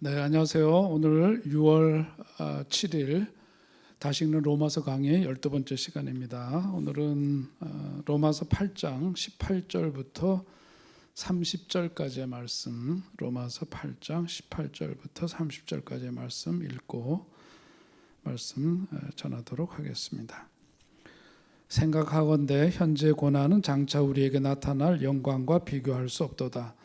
네, 안녕하세요. 오늘 6월 7일 다시 읽는 로마서 강의 12번째 시간입니다. 오늘은 로마서 8장 18절부터 30절까지의 말씀, 로마서 8장 18절부터 30절까지의 말씀 읽고 말씀 전하도록 하겠습니다. 생각하건대 현재 고난은 장차 우리에게 나타날 영광과 비교할 수 없도다.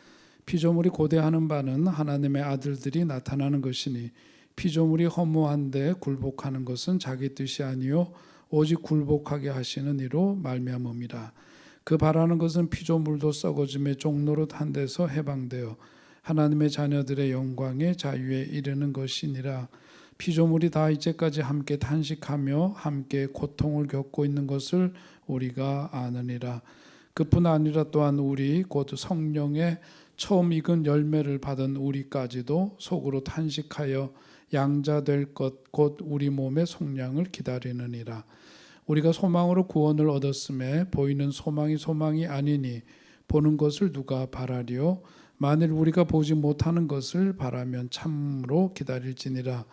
피조물이 고대하는 바는 하나님의 아들들이 나타나는 것이니 피조물이 허무한데 굴복하는 것은 자기 뜻이 아니요 오직 굴복하게 하시는 이로 말미암음이라. 그 바라는 것은 피조물도 썩어짐의 종노릇 한 데서 해방되어 하나님의 자녀들의 영광의 자유에 이르는 것이니라. 피조물이 다 이제까지 함께 탄식하며 함께 고통을 겪고 있는 것을 우리가 아느니라. 그뿐 아니라 또한 우리 곧 성령의 처음 익은 열매를 받은 우리까지도 속으로 탄식하여 양자 될 것 곧 우리 몸의 속량을 기다리느니라. 우리가 소망으로 구원을 얻었음에 보이는 소망이 아니니 보는 것을 누가 바라리요? 만일 우리가 보지 못하는 것을 바라면 참으로 기다릴지니라.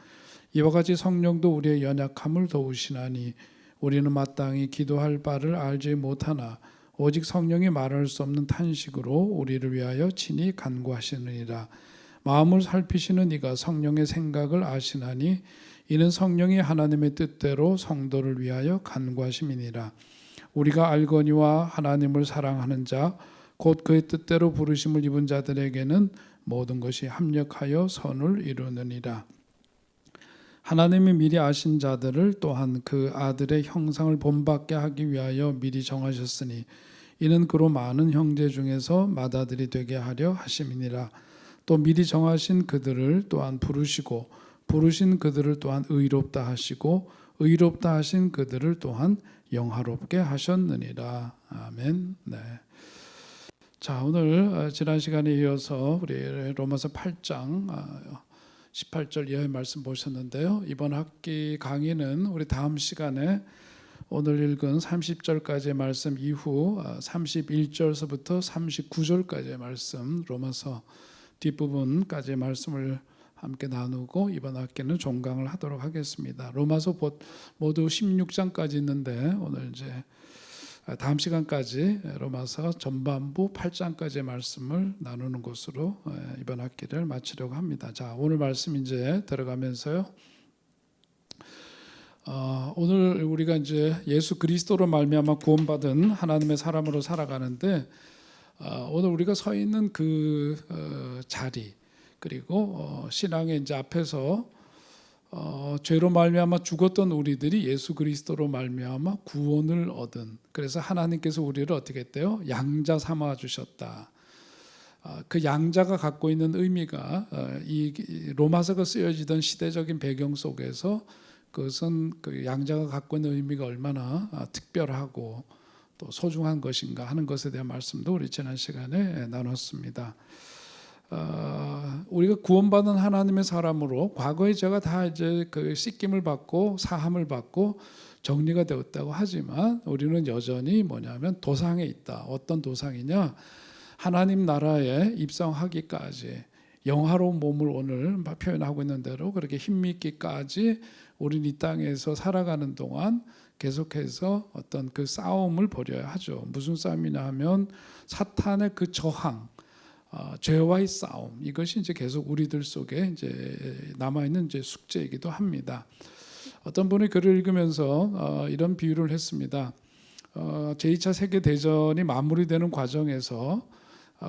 이와 같이 성령도 우리의 연약함을 도우시나니 우리는 마땅히 기도할 바를 알지 못하나 오직 성령이 말할 수 없는 탄식으로 우리를 위하여 친히 간구하시느니라. 마음을 살피시는 이가 성령의 생각을 아시나니 이는 성령이 하나님의 뜻대로 성도를 위하여 간구하심이니라. 우리가 알거니와 하나님을 사랑하는 자 곧 그의 뜻대로 부르심을 입은 자들에게는 모든 것이 합력하여 선을 이루느니라. 하나님이 미리 아신 자들을 또한 그 아들의 형상을 본받게 하기 위하여 미리 정하셨으니 이는 그로 많은 형제 중에서 맏아들이 되게 하려 하심이니라. 또 미리 정하신 그들을 또한 부르시고 부르신 그들을 또한 의롭다 하시고 의롭다 하신 그들을 또한 영화롭게 하셨느니라. 아멘. 네. 자, 오늘 지난 시간에 이어서 우리 로마서 8장 18절 이하의 말씀 보셨는데요. 이번 학기 강의는 우리 다음 시간에 오늘 읽은 30절까지의 말씀 이후 31절서부터 39절까지의 말씀, 로마서 뒷부분까지의 말씀을 함께 나누고 이번 학기는 종강을 하도록 하겠습니다. 로마서 모두 16장까지 있는데 오늘 이제 다음 시간까지 로마서 전반부 8장까지의 말씀을 나누는 것으로 이번 학기를 마치려고 합니다. 자, 오늘 말씀 이제 들어가면서요. 오늘 우리가 이제 예수 그리스도로 말미암아 구원받은 하나님의 사람으로 살아가는데 오늘 우리가 서 있는 그 자리 그리고 신앙의 이제 앞에서 죄로 말미암아 죽었던 우리들이 예수 그리스도로 말미암아 구원을 얻은, 그래서 하나님께서 우리를 어떻게 했대요? 양자 삼아 주셨다. 그 양자가 갖고 있는 의미가 이 로마서가 쓰여지던 시대적인 배경 속에서 그것은 그 양자가 갖고 있는 의미가 얼마나 특별하고 또 소중한 것인가 하는 것에 대한 말씀도 우리 지난 시간에 나눴습니다. 우리가 구원받은 하나님의 사람으로 과거의 죄가 다 이제 그 씻김을 받고 사함을 받고 정리가 되었다고 하지만 우리는 여전히 뭐냐면 도상에 있다. 어떤 도상이냐? 하나님 나라에 입성하기까지 영화로운 몸을 오늘 표현하고 있는 대로 그렇게 힘있기까지 우리는 이 땅에서 살아가는 동안 계속해서 어떤 그 싸움을 벌여야 하죠. 무슨 싸움이냐 하면 사탄의 그 저항, 죄와의 싸움, 이것이 이제 계속 우리들 속에 이제 남아 있는 이제 숙제이기도 합니다. 어떤 분이 글을 읽으면서 이런 비유를 했습니다. 제2차 세계 대전이 마무리되는 과정에서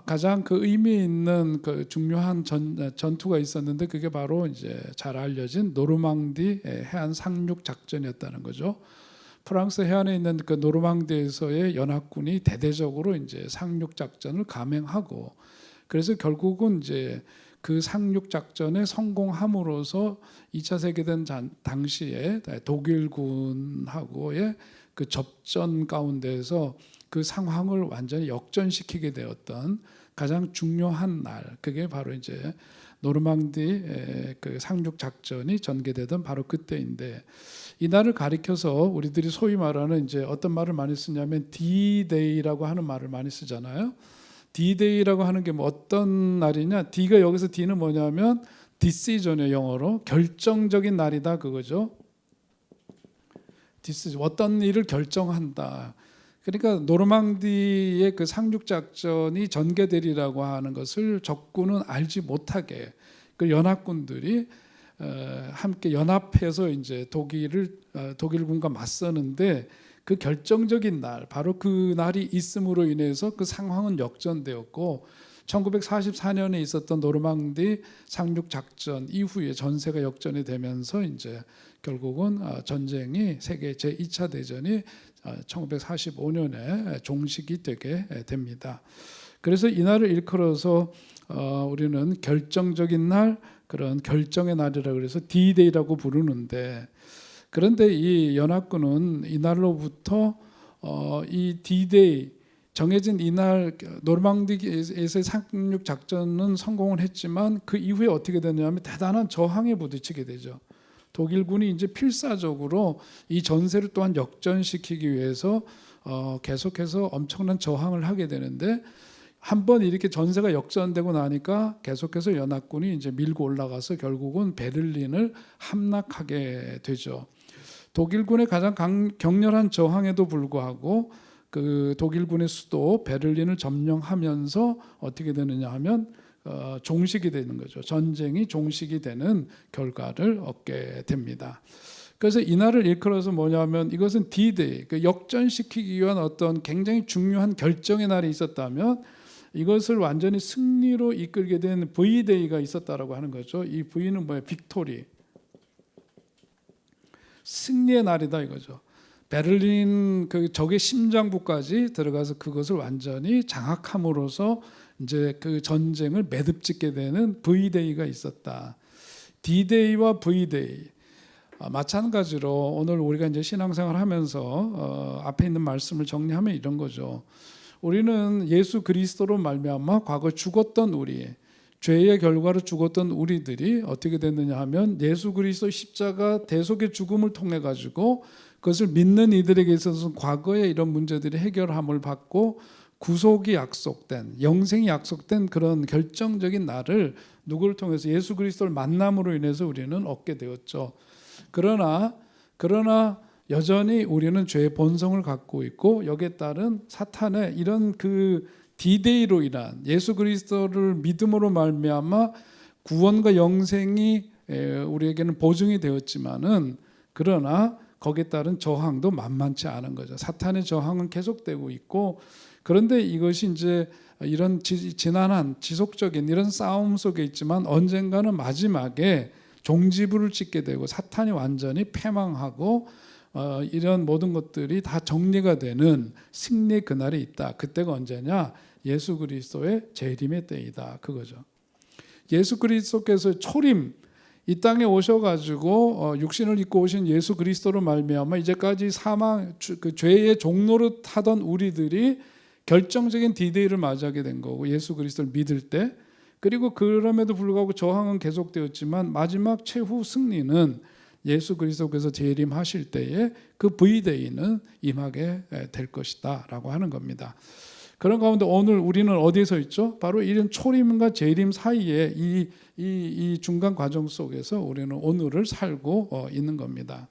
가장 그 의미 있는 그 중요한 전투가 있었는데 그게 바로 이제 잘 알려진 노르망디 해안 상륙 작전이었다는 거죠. 프랑스 해안에 있는 그 노르망디에서의 연합군이 대대적으로 이제 상륙 작전을 감행하고 그래서 결국은 이제 그 상륙 작전에 성공함으로써 2차 세계대전 당시에 독일군하고의 그 접전 가운데서 그 상황을 완전히 역전시키게 되었던 가장 중요한 날, 그게 바로 이제 노르망디 그 상륙 작전이 전개되던 바로 그때인데, 이 날을 가리켜서 우리들이 소위 말하는 이제 어떤 말을 많이 쓰냐면 D-Day라고 하는 말을 많이 쓰잖아요. D-Day라고 하는 게 뭐 어떤 날이냐? D가 여기서 D는 뭐냐면 decision의 영어로 결정적인 날이다 그거죠. decision, 어떤 일을 결정한다. 그러니까 노르망디의 그 상륙 작전이 전개되리라고 하는 것을 적군은 알지 못하게 그 연합군들이 함께 연합해서 이제 독일군과 맞서는데 그 결정적인 날, 바로 그 날이 있음으로 인해서 그 상황은 역전되었고 1944년에 있었던 노르망디 상륙 작전 이후에 전세가 역전이 되면서 이제 결국은 전쟁이 세계 제2차 대전이 1945년에 종식이 되게 됩니다. 그래서 이 날을 일컬어서 우리는 결정적인 날, 그런 결정의 날이라고 그래서 D-Day라고 부르는데, 그런데 이 연합군은 이날로부터 이 D-Day 정해진 이날 노르망디에서의 상륙 작전은 성공을 했지만 그 이후에 어떻게 되냐면 대단한 저항에 부딪히게 되죠. 독일군이 이제 필사적으로 이 전세를 또한 역전시키기 위해서 계속해서 엄청난 저항을 하게 되는데, 한번 이렇게 전세가 역전되고 나니까 계속해서 연합군이 이제 밀고 올라가서 결국은 베를린을 함락하게 되죠. 독일군의 가장 격렬한 저항에도 불구하고 그 독일군의 수도 베를린을 점령하면서 어떻게 되느냐 하면 종식이 되는 거죠. 전쟁이 종식이 되는 결과를 얻게 됩니다. 그래서 이날을 일컬어서 뭐냐면 이것은 D-Day, 그 역전시키기 위한 어떤 굉장히 중요한 결정의 날이 있었다면 이것을 완전히 승리로 이끌게 된 V-Day가 있었다라고 하는 거죠. 이 V는 뭐예요? 빅토리, 승리의 날이다 이거죠. 베를린 그 적의 심장부까지 들어가서 그것을 완전히 장악함으로써 이제 그 전쟁을 매듭짓게 되는 V-Day가 있었다. D-Day와 V-Day 마찬가지로 오늘 우리가 이제 신앙생활 하면서 앞에 있는 말씀을 정리하면 이런 거죠. 우리는 예수 그리스도로 말미암아 과거 죽었던 우리, 죄의 결과로 죽었던 우리들이 어떻게 됐느냐 하면 예수 그리스도 십자가 대속의 죽음을 통해 가지고 그것을 믿는 이들에게 있어서 과거의 이런 문제들이 해결함을 받고 구속이 약속된, 영생이 약속된 그런 결정적인 날을 누구를 통해서 예수 그리스도를 만남으로 인해서 우리는 얻게 되었죠. 그러나 여전히 우리는 죄의 본성을 갖고 있고 여기에 따른 사탄의 이런 그 D-Day로 인한 예수 그리스도를 믿음으로 말미암아 구원과 영생이 우리에게는 보증이 되었지만은, 그러나 거기에 따른 저항도 만만치 않은 거죠. 사탄의 저항은 계속되고 있고, 그런데 이것이 이제 이런 지난한 지속적인 이런 싸움 속에 있지만 언젠가는 마지막에 종지부를 찍게 되고 사탄이 완전히 패망하고 이런 모든 것들이 다 정리가 되는 승리의 그날이 있다. 그때가 언제냐? 예수 그리스도의 재림의 때이다. 그거죠. 예수 그리스도께서 초림 이 땅에 오셔가지고 육신을 입고 오신 예수 그리스도로 말미암아 이제까지 사망 그 죄의 종로로 타던 우리들이 결정적인 D-Day를 맞이하게 된 거고, 예수 그리스도를 믿을 때, 그리고 그럼에도 불구하고 저항은 계속되었지만 마지막 최후 승리는 예수 그리스도께서 재림하실 때에 그 V-Day는 임하게 될 것이다 라고 하는 겁니다. 그런 가운데 오늘 우리는 어디에 서 있죠? 바로 이런 초림과 재림 사이에 이 중간 과정 속에서 우리는 오늘을 살고 있는 겁니다.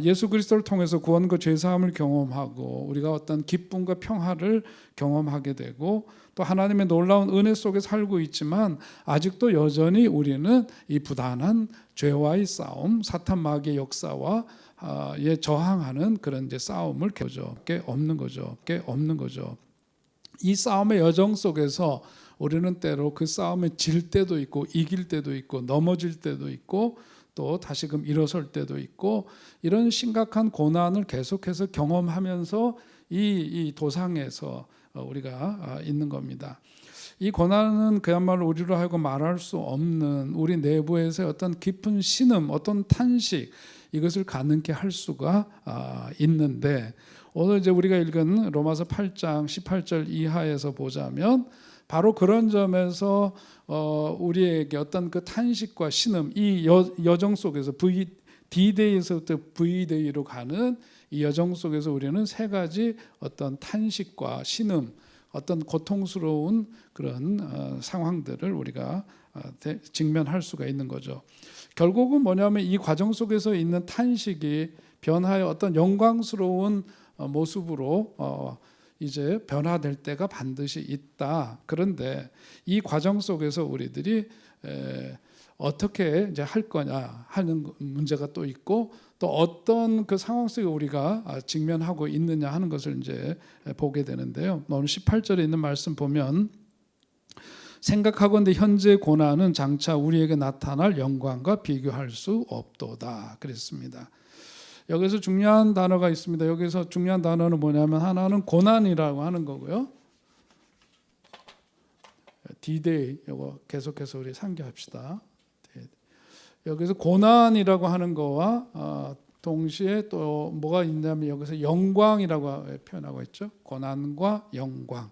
예수 그리스도를 통해서 구원과 죄사함을 경험하고 우리가 어떤 기쁨과 평화를 경험하게 되고 또 하나님의 놀라운 은혜 속에 살고 있지만 아직도 여전히 우리는 이 부단한 죄와의 싸움, 사탄 마귀의 역사와 저항하는 그런 이제 싸움을 게 없는 거죠. 이 싸움의 여정 속에서 우리는 때로 그 싸움에 질 때도 있고 이길 때도 있고 넘어질 때도 있고 또 다시금 일어설 때도 있고, 이런 심각한 고난을 계속해서 경험하면서 이 도상에서 우리가 있는 겁니다. 이 고난은 그야말로 우리로 하여금 말할 수 없는 우리 내부에서의 어떤 깊은 신음, 어떤 탄식, 이것을 가능케 할 수가 있는데, 오늘 이제 우리가 읽은 로마서 8장 18절 이하에서 보자면 바로 그런 점에서 우리에게 어떤 그 탄식과 신음, 이 여정 속에서 D-Day에서부터 V-Day로 가는 이 여정 속에서 우리는 세 가지 어떤 탄식과 신음, 어떤 고통스러운 그런 상황들을 우리가 직면할 수가 있는 거죠. 결국은 뭐냐면 이 과정 속에서 있는 탄식이 변화의 어떤 영광스러운 모습으로 이제 변화될 때가 반드시 있다. 그런데 이 과정 속에서 우리들이 어떻게 이제 할 거냐 하는 문제가 또 있고, 또 어떤 그 상황 속에 우리가 직면하고 있느냐 하는 것을 이제 보게 되는데요. 오늘 18절에 있는 말씀 보면, 생각하건대 현재 고난은 장차 우리에게 나타날 영광과 비교할 수 없도다 그랬습니다. 여기서 중요한 단어가 있습니다. 여기서 중요한 단어는 뭐냐면, 하나는 고난이라고 하는 거고요. D-Day 이거 계속해서 우리 상기합시다. 여기서 고난이라고 하는 거와 동시에 또 뭐가 있냐면, 여기서 영광이라고 표현하고 있죠. 고난과 영광.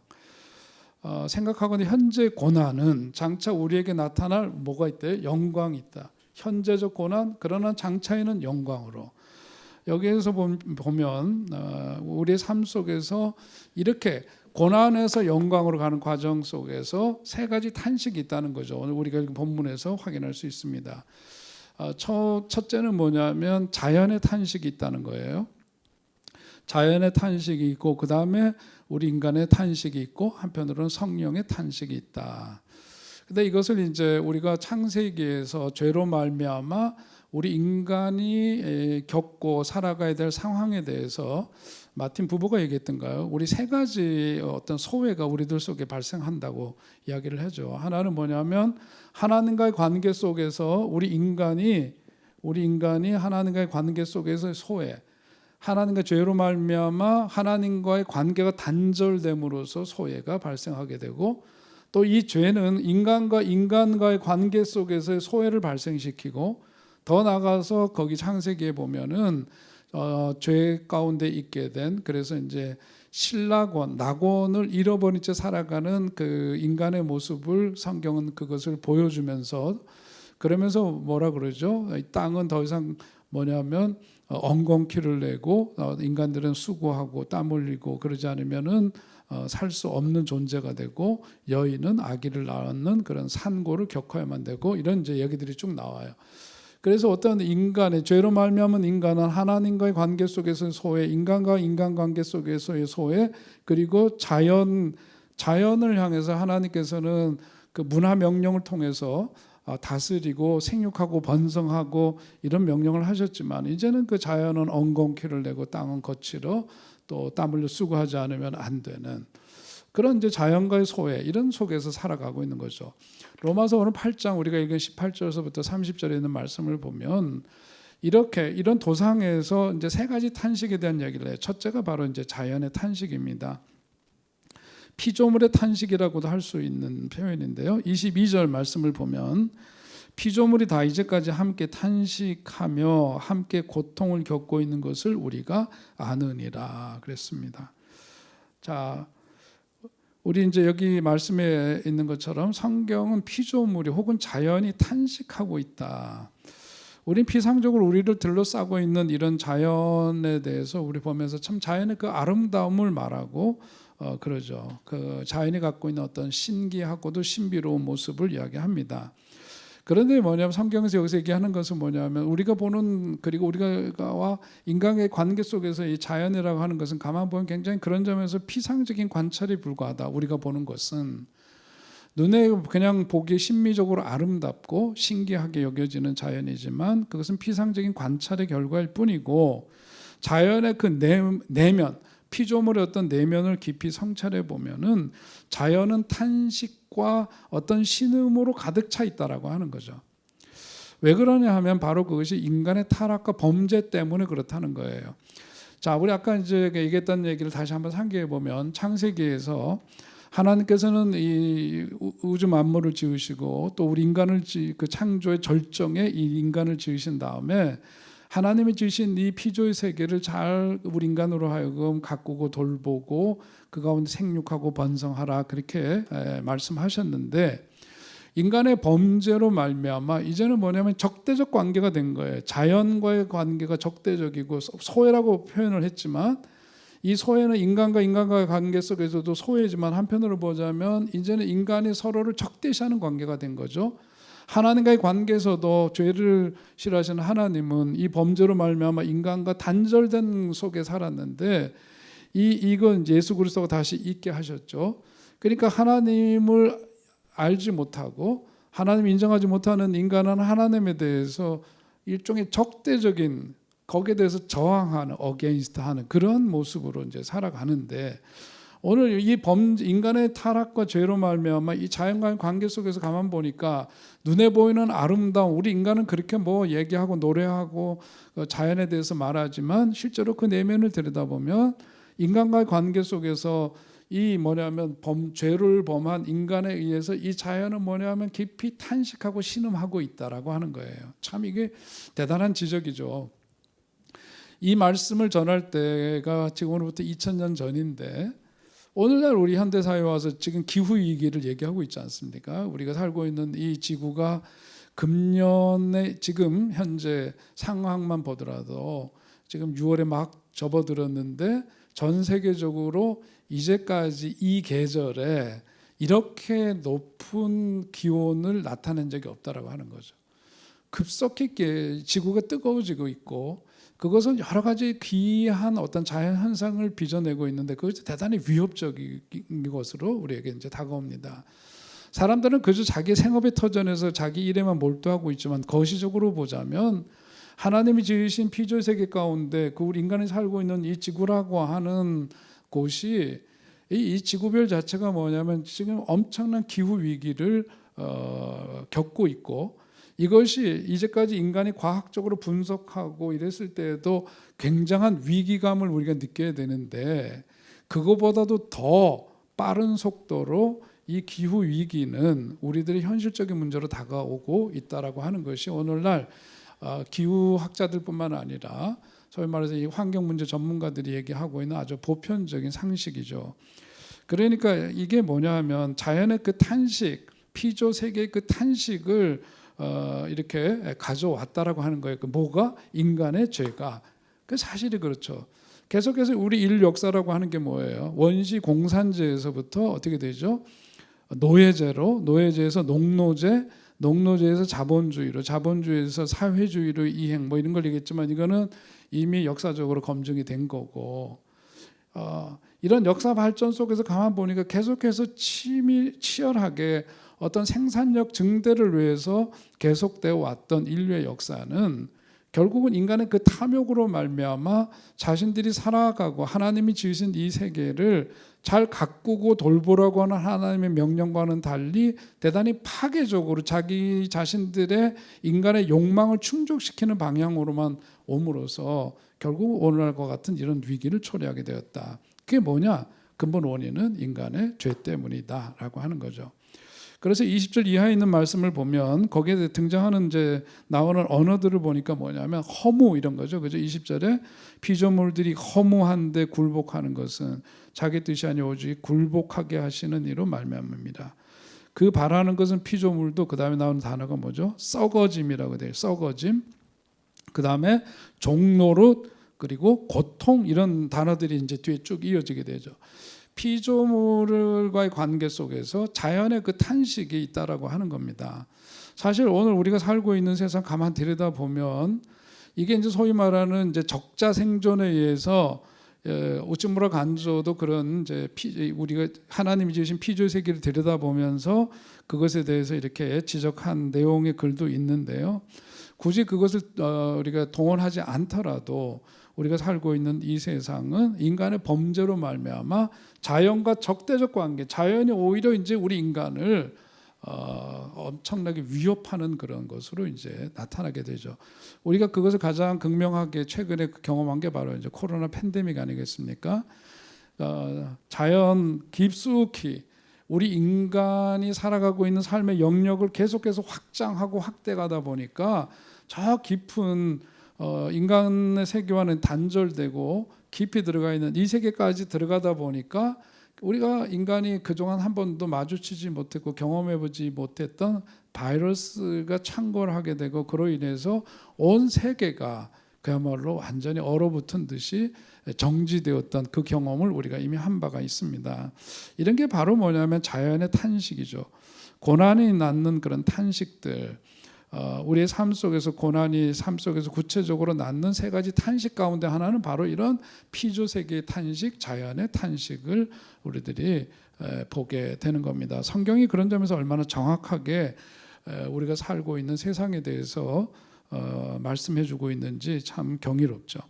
생각하건대 현재 고난은 장차 우리에게 나타날 뭐가 있대요? 영광이 있다. 현재적 고난, 그러나 장차에는 영광으로. 여기에서 보면 우리의 삶 속에서 이렇게 고난에서 영광으로 가는 과정 속에서 세 가지 탄식이 있다는 거죠. 오늘 우리가 본문에서 확인할 수 있습니다. 첫째는 뭐냐면 자연의 탄식이 있다는 거예요. 자연의 탄식이 있고, 그 다음에 우리 인간의 탄식이 있고, 한편으로는 성령의 탄식이 있다. 근데 이것을 이제 우리가 창세기에서 죄로 말미암아 우리 인간이 겪고 살아가야 될 상황에 대해서 마틴 부부가 얘기했던가요? 우리 세 가지 어떤 소외가 우리들 속에 발생한다고 이야기를 하죠. 하나는 뭐냐면, 하나님과의 관계 속에서 우리 인간이 하나님과의 관계 속에서 소외, 하나님과 죄로 말미암아 하나님과의 관계가 단절됨으로써 소외가 발생하게 되고, 또 이 죄는 인간과의 관계 속에서의 소외를 발생시키고, 더 나아가서 거기 창세기에 보면은 죄 가운데 있게 된, 그래서 이제 낙원을 잃어버린 채 살아가는 그 인간의 모습을 성경은 그것을 보여주면서, 그러면서 뭐라 그러죠? 이 땅은 더 이상 뭐냐면 엉겅퀴를 내고 인간들은 수고하고 땀 흘리고 그러지 않으면은 살 수 없는 존재가 되고, 여인은 아기를 낳는 그런 산고를 겪어야만 되고, 이런 이제 얘기들이 쭉 나와요. 그래서 어떤 인간의 죄로 말미암은 인간은 하나님과의 관계 속에서의 소외, 인간과 인간관계 속에서의 소외, 그리고 자연을 향해서 하나님께서는 그 문화 명령을 통해서 다스리고 생육하고 번성하고 이런 명령을 하셨지만, 이제는 그 자연은 엉겅퀴를 내고 땅은 거칠어 또 땀 흘려 수고하지 않으면 안 되는 그런 이제 자연과의 소외, 이런 속에서 살아가고 있는 거죠. 로마서 오늘 8장 우리가 읽은 18절에서부터 30절에 있는 말씀을 보면, 이런 도상에서 이제 세 가지 탄식에 대한 얘기를 해요. 첫째가 바로 이제 자연의 탄식입니다. 피조물의 탄식이라고도 할 수 있는 표현인데요. 22절 말씀을 보면, 피조물이 다 이제까지 함께 탄식하며 함께 고통을 겪고 있는 것을 우리가 아느니라 그랬습니다. 자, 우리 이제 여기 말씀에 있는 것처럼 성경은 피조물이 혹은 자연이 탄식하고 있다. 우린 피상적으로 우리를 둘러싸고 있는 이런 자연에 대해서 우리 보면서 참 자연의 그 아름다움을 말하고 그러죠. 그 자연이 갖고 있는 어떤 신기하고도 신비로운 모습을 이야기합니다. 그런데 뭐냐면 성경에서 여기서 얘기하는 것은 뭐냐면, 우리가 보는, 그리고 우리가 인간의 관계 속에서 이 자연이라고 하는 것은 가만 보면 굉장히 그런 점에서 피상적인 관찰에 불과하다. 우리가 보는 것은 눈에 그냥 보기에 심미적으로 아름답고 신기하게 여겨지는 자연이지만, 그것은 피상적인 관찰의 결과일 뿐이고, 자연의 그 내면, 피조물의 어떤 내면을 깊이 성찰해 보면은 자연은 탄식과 어떤 신음으로 가득 차 있다라고 하는 거죠. 왜 그러냐 하면 바로 그것이 인간의 타락과 범죄 때문에 그렇다는 거예요. 자, 우리 아까 이제 얘기했던 얘기를 다시 한번 상기해 보면, 창세기에서 하나님께서는 이 우주 만물을 지으시고 또 우리 인간을 그 창조의 절정에 이 인간을 지으신 다음에, 하나님이 지으신 이 피조의 세계를 잘 우리 인간으로 하여금 가꾸고 돌보고 그 가운데 생육하고 번성하라, 그렇게 말씀하셨는데, 인간의 범죄로 말미암아 이제는 뭐냐면 적대적 관계가 된 거예요. 자연과의 관계가 적대적이고 소외라고 표현을 했지만, 이 소외는 인간과의 관계 속에서도 소외지만, 한편으로 보자면 이제는 인간이 서로를 적대시하는 관계가 된 거죠. 하나님과의 관계에서도 죄를 싫어하시는 하나님은 이 범죄로 말미암아 인간과 단절된 속에 살았는데 이건 예수 그리스도가 다시 있게 하셨죠. 그러니까 하나님을 알지 못하고 하나님을 인정하지 못하는 인간은 하나님에 대해서 일종의 적대적인, 거기에 대해서 저항하는, 어게인스트 하는 그런 모습으로 이제 살아가는데, 오늘 이 인간의 타락과 죄로 말미암아 이 자연과의 관계 속에서 가만 보니까 눈에 보이는 아름다움, 우리 인간은 그렇게 뭐 얘기하고 노래하고 자연에 대해서 말하지만 실제로 그 내면을 들여다보면 인간과의 관계 속에서 이 뭐냐면 죄를 범한 인간에 의해서 이 자연은 뭐냐면 깊이 탄식하고 신음하고 있다라고 하는 거예요. 참 이게 대단한 지적이죠. 이 말씀을 전할 때가 지금으로부터 2000년 전인데, 오늘날 우리 현대사회에 와서 지금 기후위기를 얘기하고 있지 않습니까? 우리가 살고 있는 이 지구가 금년에 지금 현재 상황만 보더라도 지금 6월에 막 접어들었는데 전 세계적으로 이제까지 이 계절에 이렇게 높은 기온을 나타낸 적이 없다라고 하는 거죠. 급속히 지구가 뜨거워지고 있고, 그것은 여러 가지 귀한 어떤 자연 현상을 빚어내고 있는데 그것이 대단히 위협적인 것으로 우리에게 이제 다가옵니다. 사람들은 그저 자기 생업의 터전에서 자기 일에만 몰두하고 있지만 거시적으로 보자면 하나님이 지으신 피조 세계 가운데 그 우리 인간이 살고 있는 이 지구라고 하는 곳이 이 지구별 자체가 뭐냐면 지금 엄청난 기후 위기를 겪고 있고, 이것이 이제까지 인간이 과학적으로 분석하고 이랬을 때에도 굉장한 위기감을 우리가 느껴야 되는데, 그거보다도 더 빠른 속도로 이 기후 위기는 우리들의 현실적인 문제로 다가오고 있다라고 하는 것이 오늘날 기후학자들뿐만 아니라 소위 말해서 이 환경 문제 전문가들이 얘기하고 있는 아주 보편적인 상식이죠. 그러니까 이게 뭐냐면 자연의 그 탄식, 피조 세계의 그 탄식을 이렇게 가져왔다라고 하는 거예요. 그 뭐가? 인간의 죄가. 그 사실이 그렇죠. 계속해서 우리 인류 역사라고 하는 게 뭐예요? 원시 공산제에서부터 어떻게 되죠? 노예제에서 농노제, 농노제에서 자본주의로, 자본주의에서 사회주의로 이행, 뭐 이런 걸 얘기했지만 이거는 이미 역사적으로 검증이 된 거고, 이런 역사 발전 속에서 가만 보니까 계속해서 치열하게 어떤 생산력 증대를 위해서 계속되어 왔던 인류의 역사는 결국은 인간의 그 탐욕으로 말미암아 자신들이 살아가고 하나님이 지으신 이 세계를 잘 가꾸고 돌보라고 하는 하나님의 명령과는 달리 대단히 파괴적으로 자기 자신들의 인간의 욕망을 충족시키는 방향으로만 옴으로써 결국 오늘날과 같은 이런 위기를 초래하게 되었다. 그게 뭐냐? 근본 원인은 인간의 죄 때문이다라고 하는 거죠. 그래서 20절 이하에 있는 말씀을 보면 거기에 등장하는 이제 나오는 언어들을 보니까 뭐냐면 허무 이런 거죠. 그죠? 20절에 피조물들이 허무한데 굴복하는 것은 자기 뜻이 아니 오직 굴복하게 하시는 이로 말미암습니다. 그 바라는 것은 피조물도 그 다음에 나오는 단어가 뭐죠? 썩어짐이라고 돼요. 썩어짐. 그 다음에 종노릇 그리고 고통 이런 단어들이 이제 뒤에 쭉 이어지게 되죠. 피조물과의 관계 속에서 자연의 그 탄식이 있다라고 하는 겁니다. 사실 오늘 우리가 살고 있는 세상 가만 들여다 보면 이게 이제 소위 말하는 이제 적자 생존에 의해서 우찌무라 간조도 그런 이제 우리가 하나님이 지으신 피조 세계를 들여다 보면서 그것에 대해서 이렇게 지적한 내용의 글도 있는데요. 굳이 그것을 우리가 동원하지 않더라도 우리가 살고 있는 이 세상은 인간의 범죄로 말미암아 자연과 적대적 관계, 자연이 오히려 이제 우리 인간을 엄청나게 위협하는 그런 것으로 이제 나타나게 되죠. 우리가 그것을 가장 극명하게 최근에 경험한 게 바로 이제 코로나 팬데믹 아니겠습니까? 자연 깊숙이 우리 인간이 살아가고 있는 삶의 영역을 계속해서 확장하고 확대가다 보니까 저 깊은 인간의 세계와는 단절되고 깊이 들어가 있는 이 세계까지 들어가다 보니까 우리가 인간이 그동안 한 번도 마주치지 못했고 경험해보지 못했던 바이러스가 창궐하게 되고 그로 인해서 온 세계가 그야말로 완전히 얼어붙은 듯이 정지되었던 그 경험을 우리가 이미 한 바가 있습니다. 이런 게 바로 뭐냐면 자연의 탄식이죠. 고난이 낳는 그런 탄식들, 우리의 삶 속에서 고난이 삶 속에서 구체적으로 낳는 세 가지 탄식 가운데 하나는 바로 이런 피조 세계의 탄식, 자연의 탄식을 우리들이 보게 되는 겁니다. 성경이 그런 점에서 얼마나 정확하게 우리가 살고 있는 세상에 대해서 말씀해주고 있는지 참 경이롭죠.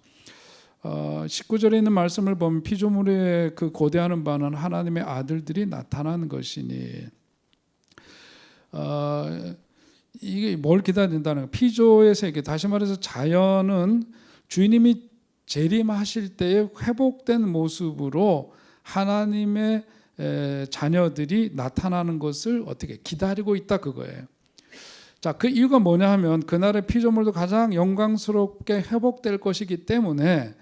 19절에 있는 말씀을 보면 피조물의 그 고대하는 바는 하나님의 아들들이 나타나는 것이니, 이게 뭘 기다린다는 거예요. 피조의 세계, 다시 말해서 자연은 주님이 재림하실 때의 회복된 모습으로 하나님의 자녀들이 나타나는 것을 어떻게 기다리고 있다, 그거예요. 자, 그 이유가 뭐냐 하면 그날의 피조물도 가장 영광스럽게 회복될 것이기 때문에,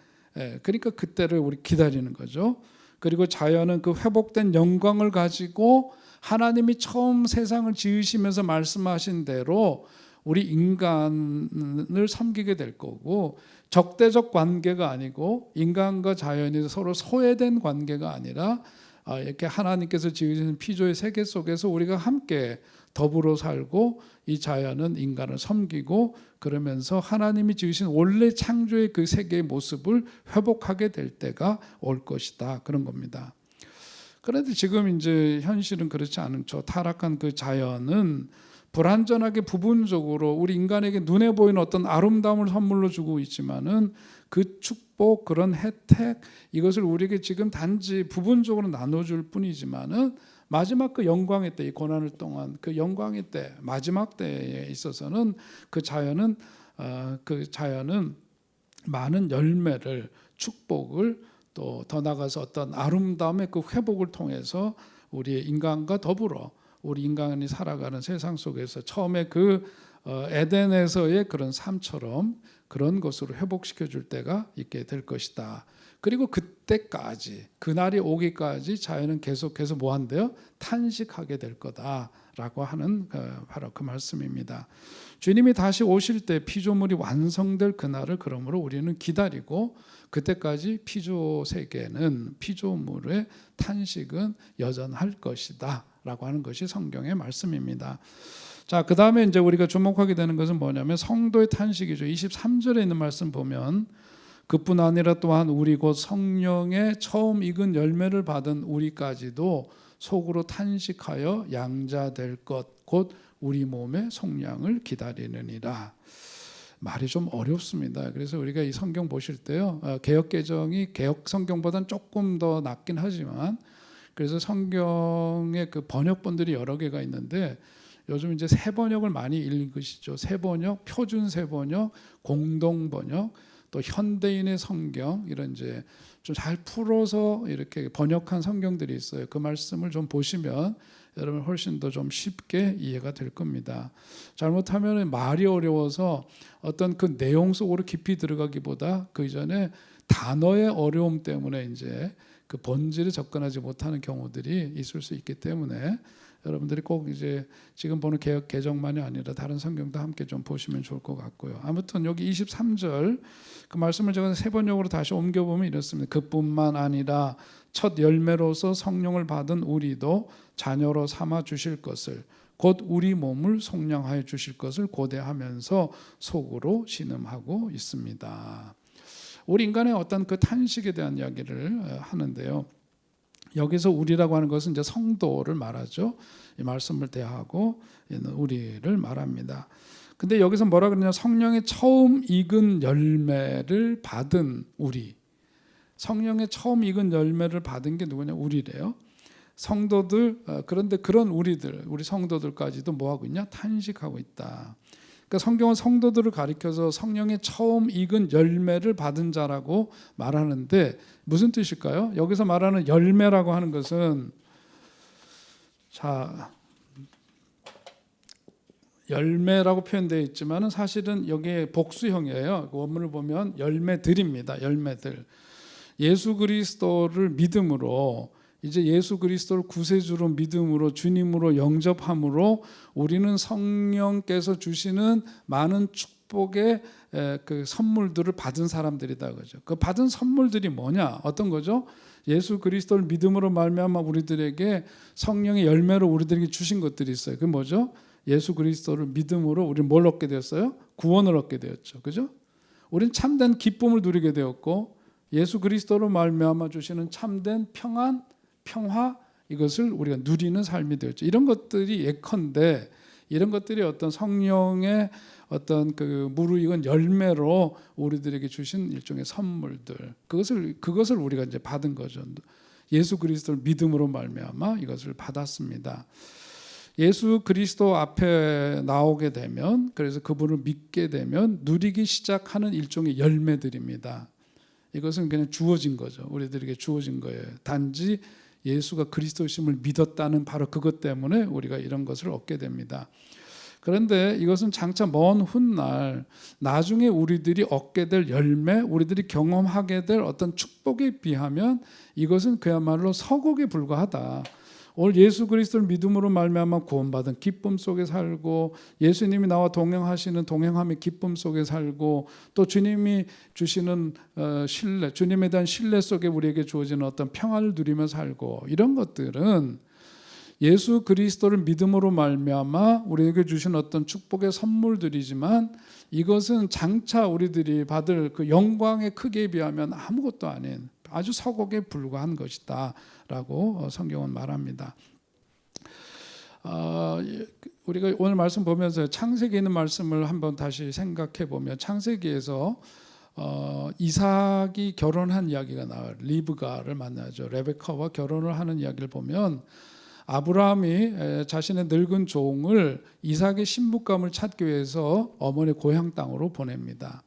그러니까 그때를 우리 기다리는 거죠. 그리고 자연은 그 회복된 영광을 가지고 하나님이 처음 세상을 지으시면서 말씀하신 대로 우리 인간을 섬기게 될 거고, 적대적 관계가 아니고 인간과 자연이 서로 소외된 관계가 아니라 이렇게 하나님께서 지으신 피조의 세계 속에서 우리가 함께 더불어 살고, 이 자연은 인간을 섬기고, 그러면서 하나님이 지으신 원래 창조의 그 세계의 모습을 회복하게 될 때가 올 것이다, 그런 겁니다. 그런데 지금 이제 현실은 그렇지 않죠. 타락한 그 자연은 불완전하게 부분적으로 우리 인간에게 눈에 보이는 어떤 아름다움을 선물로 주고 있지만은 그 축복, 그런 혜택, 이것을 우리에게 지금 단지 부분적으로 나눠줄 뿐이지만은 마지막 그 영광의 때, 이 고난을 동안 그 영광의 때, 마지막 때에 있어서는 그 자연은 많은 열매를, 축복을, 또 더 나아가서 어떤 아름다움의 그 회복을 통해서 우리의 인간과 더불어 우리 인간이 살아가는 세상 속에서 처음에 그 에덴에서의 그런 삶처럼 그런 것으로 회복시켜 줄 때가 있게 될 것이다. 그리고 그때까지, 그날이 오기까지 자연은 계속해서 뭐 한대요? 탄식하게 될 거다라고 하는 바로 그 말씀입니다. 주님이 다시 오실 때 피조물이 완성될 그날을 그러므로 우리는 기다리고, 그때까지 피조 세계는, 피조물의 탄식은 여전할 것이다 라고 하는 것이 성경의 말씀입니다. 자, 그 다음에 이제 우리가 주목하게 되는 것은 뭐냐면 성도의 탄식이죠. 23절에 있는 말씀 보면, 그뿐 아니라 또한 우리 곧 성령의 처음 익은 열매를 받은 우리까지도 속으로 탄식하여 양자될 것, 곧 우리 몸의 속량을 기다리느니라. 말이 좀 어렵습니다. 그래서 우리가 이 성경 보실 때요, 개역 개정이 개역 성경보다는 조금 더 낫긴 하지만, 그래서 성경의 그 번역본들이 여러 개가 있는데 요즘 이제 새 번역을 많이 읽으시죠. 새 번역, 표준 새 번역, 공동 번역, 또 현대인의 성경, 이런 이제 좀 잘 풀어서 이렇게 번역한 성경들이 있어요. 그 말씀을 좀 보시면 여러분 훨씬 더 좀 쉽게 이해가 될 겁니다. 잘못하면 말이 어려워서 어떤 그 내용 속으로 깊이 들어가기보다 그 이전에 단어의 어려움 때문에 이제 그 본질에 접근하지 못하는 경우들이 있을 수 있기 때문에 여러분들이 꼭 이제 지금 보는 개역 개정만이 아니라 다른 성경도 함께 좀 보시면 좋을 것 같고요. 아무튼 여기 23절 그 말씀을 제가 세 번역으로 다시 옮겨보면 이렇습니다. 그뿐만 아니라 첫 열매로서 성령을 받은 우리도 자녀로 삼아 주실 것을, 곧 우리 몸을 속량하여 주실 것을 고대하면서 속으로 신음하고 있습니다. 우리 인간의 어떤 그 탄식에 대한 이야기를 하는데요. 여기서 우리라고 하는 것은 이제 성도를 말하죠. 이 말씀을 대하고 있는 우리를 말합니다. 근데 여기서 뭐라 그러냐? 성령의 처음 익은 열매를 받은 우리. 성령의 처음 익은 열매를 받은 게 누구냐? 우리래요. 성도들, 그런데 그런 우리들, 우리 성도들까지도 뭐 하고 있냐? 탄식하고 있다. 그러니까 성경은 성도들을 가리켜서 성령의 처음 익은 열매를 받은 자라고 말하는데 무슨 뜻일까요? 여기서 말하는 열매라고 하는 것은, 자, 열매라고 표현되어 있지만 사실은 여기에 복수형이에요. 원문을 보면 열매들입니다. 열매들. 예수 그리스도를 믿음으로, 이제 예수 그리스도를 구세주로 믿음으로, 주님으로 영접함으로 우리는 성령께서 주시는 많은 축복의 그 선물들을 받은 사람들이다, 그죠? 그 받은 선물들이 뭐냐? 어떤 거죠? 예수 그리스도를 믿음으로 말미암아 우리들에게 성령의 열매로 우리들에게 주신 것들이 있어요. 그 뭐죠? 예수 그리스도를 믿음으로 우리는 뭘 얻게 되었어요? 구원을 얻게 되었죠. 그죠? 우리는 참된 기쁨을 누리게 되었고 예수 그리스도로 말미암아 주시는 참된 평안, 평화 이것을 우리가 누리는 삶이 되었죠. 이런 것들이 예컨대 이런 것들이 어떤 성령의 어떤 그 무르익은 열매로 우리들에게 주신 일종의 선물들 그것을 우리가 이제 받은 거죠. 예수 그리스도를 믿음으로 말미암아 이것을 받았습니다. 예수 그리스도 앞에 나오게 되면 그래서 그분을 믿게 되면 누리기 시작하는 일종의 열매들입니다. 이것은 그냥 주어진 거죠. 우리들에게 주어진 거예요. 단지 예수가 그리스도심을 믿었다는 바로 그것 때문에 우리가 이런 것을 얻게 됩니다. 그런데 이것은 장차 먼 훗날 나중에 우리들이 얻게 될 열매, 우리들이 경험하게 될 어떤 축복에 비하면 이것은 그야말로 서곡에 불과하다. 오늘 예수 그리스도를 믿음으로 말미암아 구원받은 기쁨 속에 살고 예수님이 나와 동행하시는 동행함의 기쁨 속에 살고 또 주님이 주시는 신뢰, 주님에 대한 신뢰 속에 우리에게 주어지는 어떤 평안을 누리며 살고 이런 것들은 예수 그리스도를 믿음으로 말미암아 우리에게 주신 어떤 축복의 선물들이지만 이것은 장차 우리들이 받을 그 영광의 크기에 비하면 아무것도 아닌 아주 서곡에 불과한 것이다 라고 성경은 말합니다. 우리가 오늘 말씀 보면서 창세기에 있는 말씀을 한번 다시 생각해 보면 창세기에서 이삭이 결혼한 이야기가 나와요. 리브가를 만나죠. 레베카와 결혼을 하는 이야기를 보면 아브라함이 자신의 늙은 종을 이삭의 신부감을 찾기 위해서 어머니 고향 땅으로 보냅니다.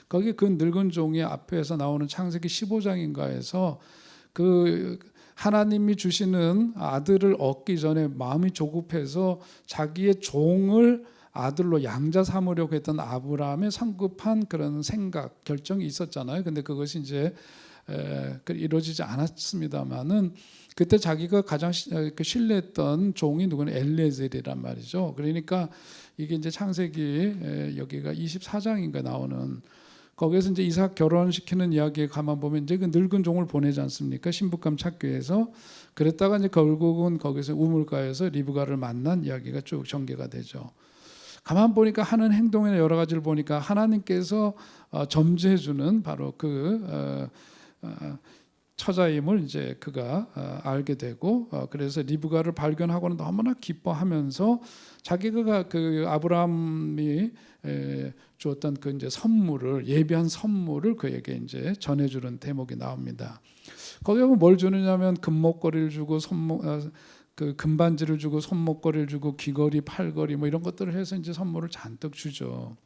거기 그 늙은 종이 앞에서 나오는 창세기 15장인가에서 그 하나님이 주시는 아들을 얻기 전에 마음이 조급해서 자기의 종을 아들로 양자 삼으려고 했던 아브라함의 성급한 그런 생각, 결정이 있었잖아요. 근데 그것이 이제 이루어지지 않았습니다만은 그때 자기가 가장 신뢰했던 종이 누구는 엘리에셀이란 말이죠. 그러니까 이게 이제 창세기 여기가 24장인가 나오는 거기에서 이제 이삭 결혼시키는 이야기에 가만 보면 이제 그 늙은 종을 보내지 않습니까? 신부감 찾기 위해서. 그랬다가 이제 결국은 거기서 우물가에서 리브가를 만난 이야기가 쭉 전개가 되죠. 가만 보니까 하는 행동이나 여러 가지를 보니까 하나님께서 점지해 주는 바로 그 처자임을 이제 그가 알게 되고 그래서 리브가를 발견하고는 너무나 기뻐하면서 자기가 그 아브라함이 주었던 그 이제 선물을 예비한 선물을 그에게 이제 전해주는 대목이 나옵니다. 거기에 뭘 주느냐면 금목걸이를 주고 그 금반지를 주고 손목걸이를 주고 귀걸이, 팔걸이 뭐 이런 것들을 해서 이제 선물을 잔뜩 주죠.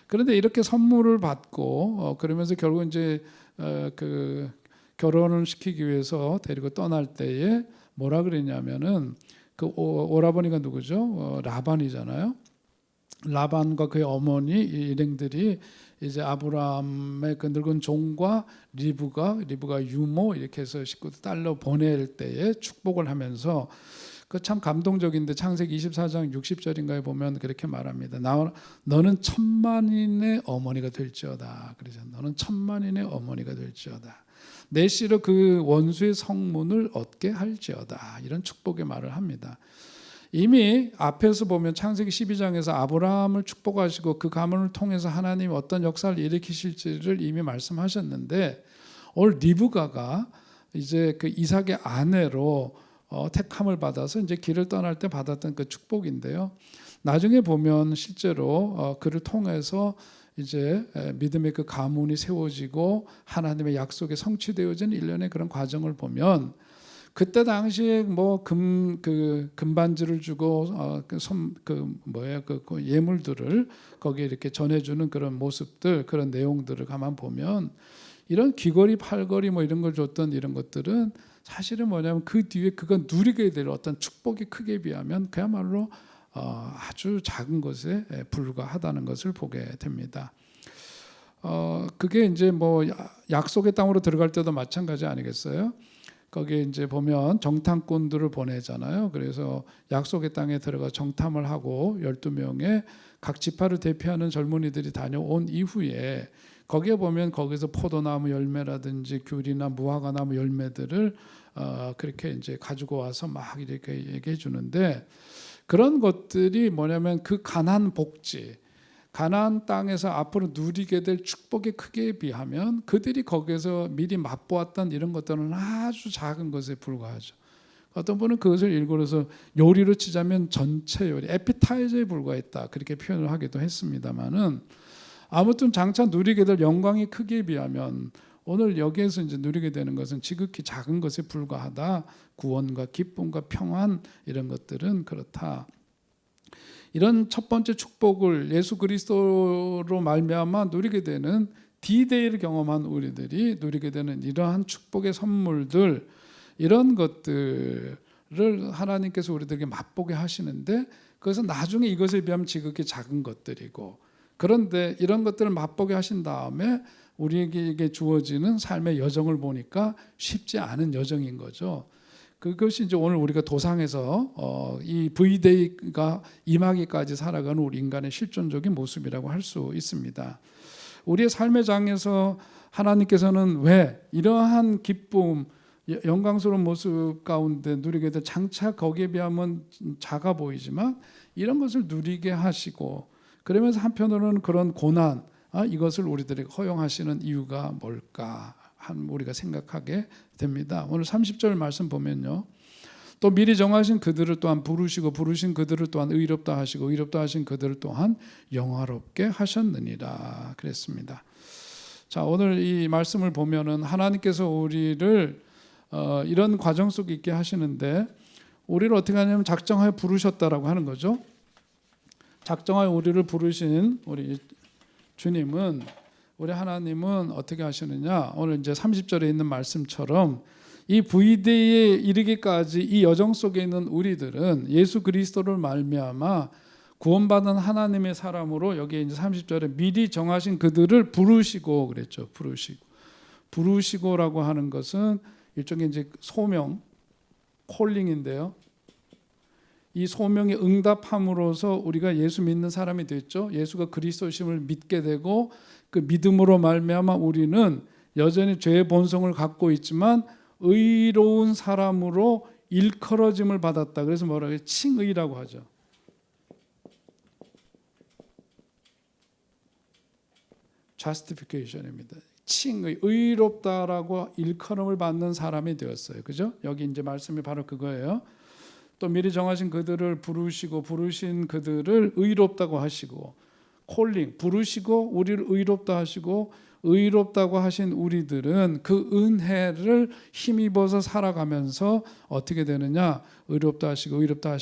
그런데 이렇게 선물을 받고 그러면서 결국 이제 그 결혼을 시키기 위해서 데리고 떠날 때에 뭐라 그랬냐면은 그 오라버니가 누구죠? 라반이잖아요. 라반과 그의 어머니 일행들이 이제 아브라함의 그 늙은 종과 리브가 유모 이렇게 해서 식구들 딸로 보낼 때에 축복을 하면서 그 참 감동적인데 창세기 24장 60절인가에 보면 그렇게 말합니다. 너는 천만인의 어머니가 될지어다. 그러죠. 너는 천만인의 어머니가 될지어다. 내 씨로 그 원수의 성문을 얻게 할지어다. 이런 축복의 말을 합니다. 이미 앞에서 보면 창세기 12장에서 아브라함을 축복하시고 그 가문을 통해서 하나님이 어떤 역사를 일으키실지를 이미 말씀하셨는데 오늘 리브가가 이제 그 이삭의 아내로 택함을 받아서 이제 길을 떠날 때 받았던 그 축복인데요. 나중에 보면 실제로 그를 통해서 이제 믿음의 그 가문이 세워지고 하나님의 약속이 성취되어지는 일련의 그런 과정을 보면 그때 당시에 뭐 금반지를 주고 그 예물들을 거기에 이렇게 전해주는 그런 모습들 그런 내용들을 가만 보면 이런 귀걸이 팔걸이 뭐 이런 걸 줬던 이런 것들은 사실은 뭐냐면 그 뒤에 그가 누리게 될 어떤 축복의 크기에 비하면 그야말로 아주 작은 것에 불과하다는 것을 보게 됩니다. 그게 이제 뭐 약속의 땅으로 들어갈 때도 마찬가지 아니겠어요? 거기에 이제 보면 정탐꾼들을 보내잖아요. 그래서 약속의 땅에 들어가 정탐을 하고 12명의 각 지파를 대표하는 젊은이들이 다녀온 이후에 거기에 보면 거기서 포도나무 열매라든지 귤이나 무화과나무 열매들을 그렇게 이제 가지고 와서 막 이렇게 얘기해 주는데, 그런 것들이 뭐냐면 그 가나안 복지, 가나안 땅에서 앞으로 누리게 될 축복의 크기에 비하면 그들이 거기에서 미리 맛보았던 이런 것들은 아주 작은 것에 불과하죠. 어떤 분은 그것을 일컬어서 요리로 치자면 전체 요리, 에피타이저에 불과했다, 그렇게 표현을 하기도 했습니다만은, 아무튼 장차 누리게 될 영광의 크기에 비하면 오늘 여기에서 이제 누리게 되는 것은 지극히 작은 것에 불과하다. 구원과 기쁨과 평안, 이런 것들은 그렇다. 이런 첫 번째 축복을 예수 그리스도로 말미암아 누리게 되는 D-Day를 경험한 우리들이 누리게 되는 이러한 축복의 선물들, 이런 것들을 하나님께서 우리들에게 맛보게 하시는데, 그것은 나중에 이것에 비하면 지극히 작은 것들이고, 그런데 이런 것들을 맛보게 하신 다음에 우리에게 주어지는 삶의 여정을 보니까 쉽지 않은 여정인 거죠. 그것이 이제 오늘 우리가 도상에서 이 V-Day가 임하기까지 살아가는 우리 인간의 실존적인 모습이라고 할 수 있습니다. 우리의 삶의 장에서 하나님께서는 왜 이러한 기쁨, 영광스러운 모습 가운데 누리게 될, 장차 거기에 비하면 작아 보이지만 이런 것을 누리게 하시고, 그러면서 한편으로는 그런 고난, 이것을 우리들에게 허용하시는 이유가 뭘까 우리가 생각하게 됩니다. 오늘 30절 말씀 보면요, 또 미리 정하신 그들을 또한 부르시고 부르신 그들을 또한 의롭다 하시고 의롭다 하신 그들을 또한 영화롭게 하셨느니라 그랬습니다. 자, 오늘 이 말씀을 보면은 하나님께서 우리를 이런 과정 속에 있게 하시는데, 우리를 어떻게 하냐면 작정하여 부르셨다라고 하는 거죠. 작정하여 우리를 부르신 우리 주님은, 우리 하나님은 어떻게 하시느냐, 오늘 이제 30절에 있는 말씀처럼 이 V-Day에 이르기까지 이 여정 속에 있는 우리들은 예수 그리스도를 말미암아 구원받은 하나님의 사람으로, 여기에 이제 30절에 미리 정하신 그들을 부르시고 그랬죠. 부르시고라고 하는 것은 일종의 이제 소명, 콜링인데요. 이 소명에 응답함으로써 우리가 예수 믿는 사람이 됐죠. 예수가 그리스도심을 믿게 되고, 그 믿음으로 말미암아 우리는 여전히 죄의 본성을 갖고 있지만 의로운 사람으로 일컬어짐을 받았다. 그래서 뭐라고 해요? 칭의라고 하죠. justification입니다. 칭의, 의롭다라고 일컬음을 받는 사람이 되었어요. 그죠? 여기 이제 말씀이 바로 그거예요. 또 미리 정하신 그들을 부르시고 부르신 그들을 의롭다고 하시고, 콜링, 부르시고 우리를 의롭다 하시고 의롭다고 하신 우리들은 그 은혜를 힘입어서 살아가면서 어떻게 되느냐, 의롭다 하시고 의롭다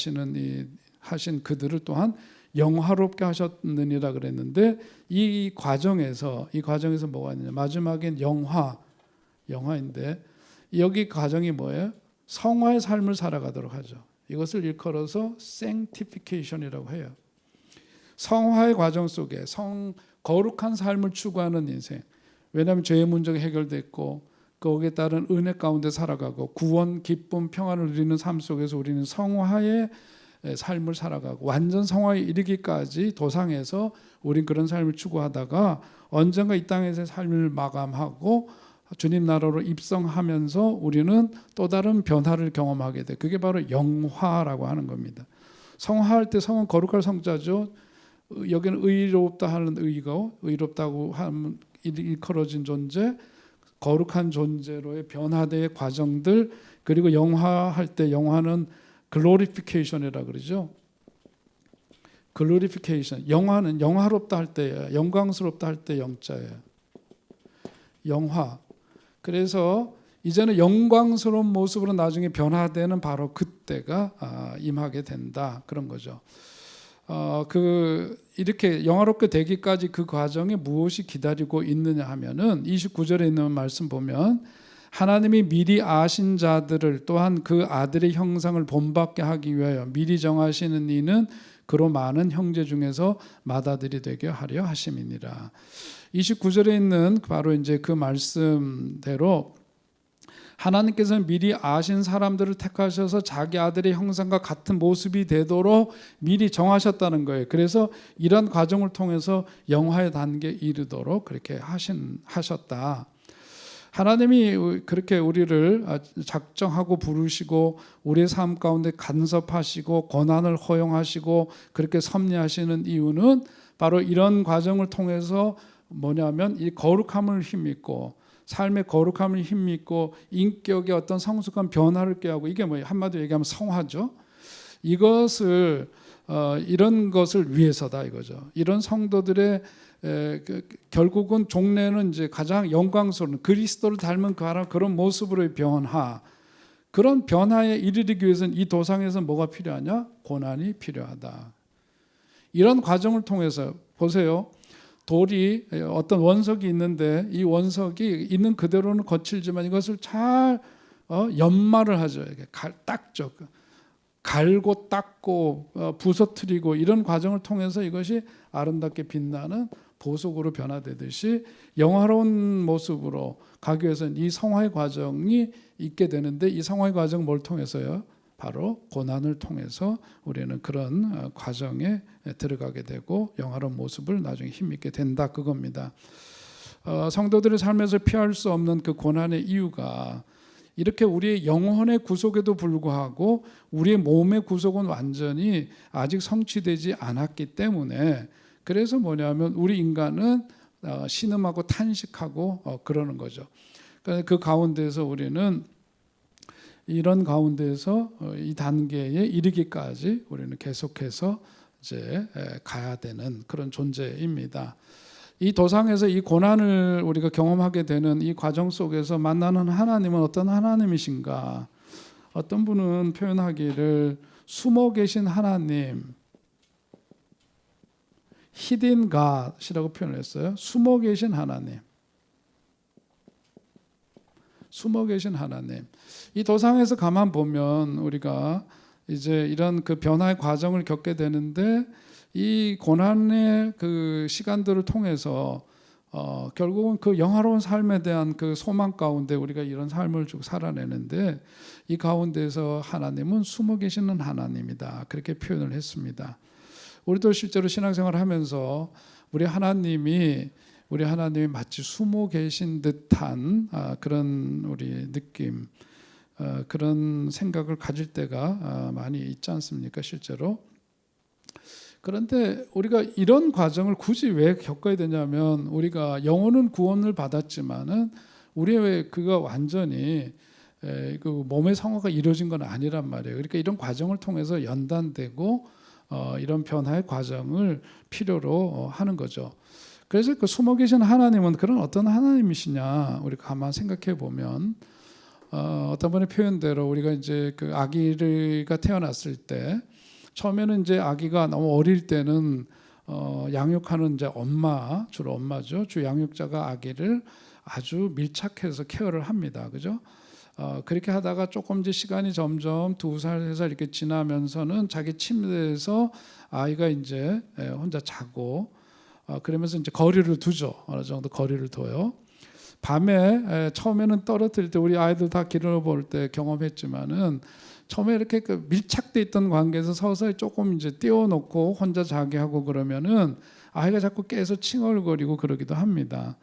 하신 그들을 또한 영화롭게 하셨느니라 그랬는데, 이 과정에서 뭐가 있느냐, 마지막엔 영화인데, 여기 과정이 뭐예요? 성화의 삶을 살아가도록 하죠. 이것을 일컬어서 sanctification이라고 해요. 성화의 과정 속에 거룩한 삶을 추구하는 인생. 왜냐하면 죄의 문제가 해결됐고 거기에 따른 은혜 가운데 살아가고 구원, 기쁨, 평안을 누리는 삶 속에서 우리는 성화의 삶을 살아가고, 완전 성화에 이르기까지 도상에서 우린 그런 삶을 추구하다가 언젠가 이 땅에서의 삶을 마감하고 주님 나라로 입성하면서 우리는 또 다른 변화를 경험하게 돼. 그게 바로 영화라고 하는 겁니다. 성화할 때 성은 거룩할 성자죠. 여기는 의롭다 하는 의고, 의롭다고 하면 일컬어진 존재, 거룩한 존재로의 변화대의 과정들, 그리고 영화할 때 영화는 glorification이라고 그러죠. glorification, 영화는 영화롭다 할 때예요. 영광스럽다 할 때 영자예요. 영화. 그래서 이제는 영광스러운 모습으로 나중에 변화되는 바로 그때가 임하게 된다, 그런 거죠. 이렇게 영화롭게 되기까지 그 과정에 무엇이 기다리고 있느냐 하면은 29절에 있는 말씀 보면, 하나님이 미리 아신 자들을 또한 그 아들의 형상을 본받게 하기 위하여 미리 정하시는 이는 그로 많은 형제 중에서 맏아들이 되게 하려 하심이니라. 29절에 있는 바로 이제 그 말씀대로 하나님께서는 미리 아신 사람들을 택하셔서 자기 아들의 형상과 같은 모습이 되도록 미리 정하셨다는 거예요. 그래서 이런 과정을 통해서 영화의 단계에 이르도록 그렇게 하셨다. 하나님이 그렇게 우리를 작정하고 부르시고 우리의 삶 가운데 간섭하시고 고난을 허용하시고 그렇게 섭리하시는 이유는 바로 이런 과정을 통해서 뭐냐면 이 거룩함을 힘입고 삶의 거룩함을 힘입고 인격의 어떤 성숙한 변화를 꾀하고, 이게 뭐예요? 한마디로 얘기하면 성화죠. 이것을 이런 것을 위해서다 이거죠. 이런 성도들의 결국은 종래는 이제 가장 영광스러운 그리스도를 닮은 그런 모습으로의 변화, 그런 변화에 이르기 위해서는 이 도상에서 뭐가 필요하냐? 고난이 필요하다. 이런 과정을 통해서 보세요. 돌이 어떤 원석이 있는데 이 원석이 있는 그대로는 거칠지만 이것을 잘 연마를 하죠. 이렇게 닦죠. 갈고 닦고 부서뜨리고 이런 과정을 통해서 이것이 아름답게 빛나는 보석으로 변화되듯이 영화로운 모습으로 가기 위해서는 이 성화의 과정이 있게 되는데, 이 성화의 과정은 뭘 통해서요? 바로 고난을 통해서 우리는 그런 과정에 들어가게 되고 영화로운 모습을 나중에 힘있게 된다, 그겁니다. 성도들의 삶에서 피할 수 없는 그 고난의 이유가 이렇게 우리의 영혼의 구속에도 불구하고 우리의 몸의 구속은 완전히 아직 성취되지 않았기 때문에, 그래서 뭐냐면 우리 인간은 신음하고 탄식하고 그러는 거죠. 그 가운데서 우리는 이런 가운데서 이 단계에 이르기까지 우리는 계속해서 이제 가야 되는 그런 존재입니다. 이 도상에서 이 고난을 우리가 경험하게 되는 이 과정 속에서 만나는 하나님은 어떤 하나님이신가? 어떤 분은 표현하기를 숨어 계신 하나님, hidden God이라고 표현을 했어요. 숨어 계신 하나님. 숨어 계신 하나님. 이 도상에서 가만 보면 우리가 이제 이런 그 변화의 과정을 겪게 되는데, 이 고난의 그 시간들을 통해서 결국은 그 영화로운 삶에 대한 그 소망 가운데 우리가 이런 삶을 쭉 살아내는데, 이 가운데서 하나님은 숨어 계시는 하나님이다, 그렇게 표현을 했습니다. 우리도 실제로 신앙생활을 하면서 우리 하나님이 마치 숨어 계신 듯한 그런 우리 느낌, 그런 생각을 가질 때가 많이 있지 않습니까, 실제로? 그런데 우리가 이런 과정을 굳이 왜 겪어야 되냐면, 우리가 영혼은 구원을 받았지만은 우리의 그가 완전히 그 몸의 성화가 이루어진 건 아니란 말이에요. 그러니까 이런 과정을 통해서 연단되고 이런 변화의 과정을 필요로 하는 거죠. 그래서 그 숨어 계신 하나님은 그런 어떤 하나님이시냐, 우리 가만 생각해 보면 어떤 분의 표현대로 우리가 이제 그 아기가 태어났을 때 처음에는 이제 아기가 너무 어릴 때는 양육하는 이제 주로 엄마죠. 주 양육자가 아기를 아주 밀착해서 케어를 합니다. 그죠? 그렇게 하다가 조금 이제 시간이 점점 2살, 3살 이렇게 지나면서는 자기 침대에서 아이가 이제 혼자 자고 그러면서 이제 거리를 두죠. 어느 정도 거리를 둬요. 밤에 처음에는 떨어뜨릴 때 우리 아이들 다 길을 때 경험했지만은 처음에 이렇게 그 밀착돼 있던 관계에서 서서히 조금 이제 띄워놓고 혼자 자게 하고 그러면은 아이가 자꾸 깨서 칭얼거리고 그러기도 합니다.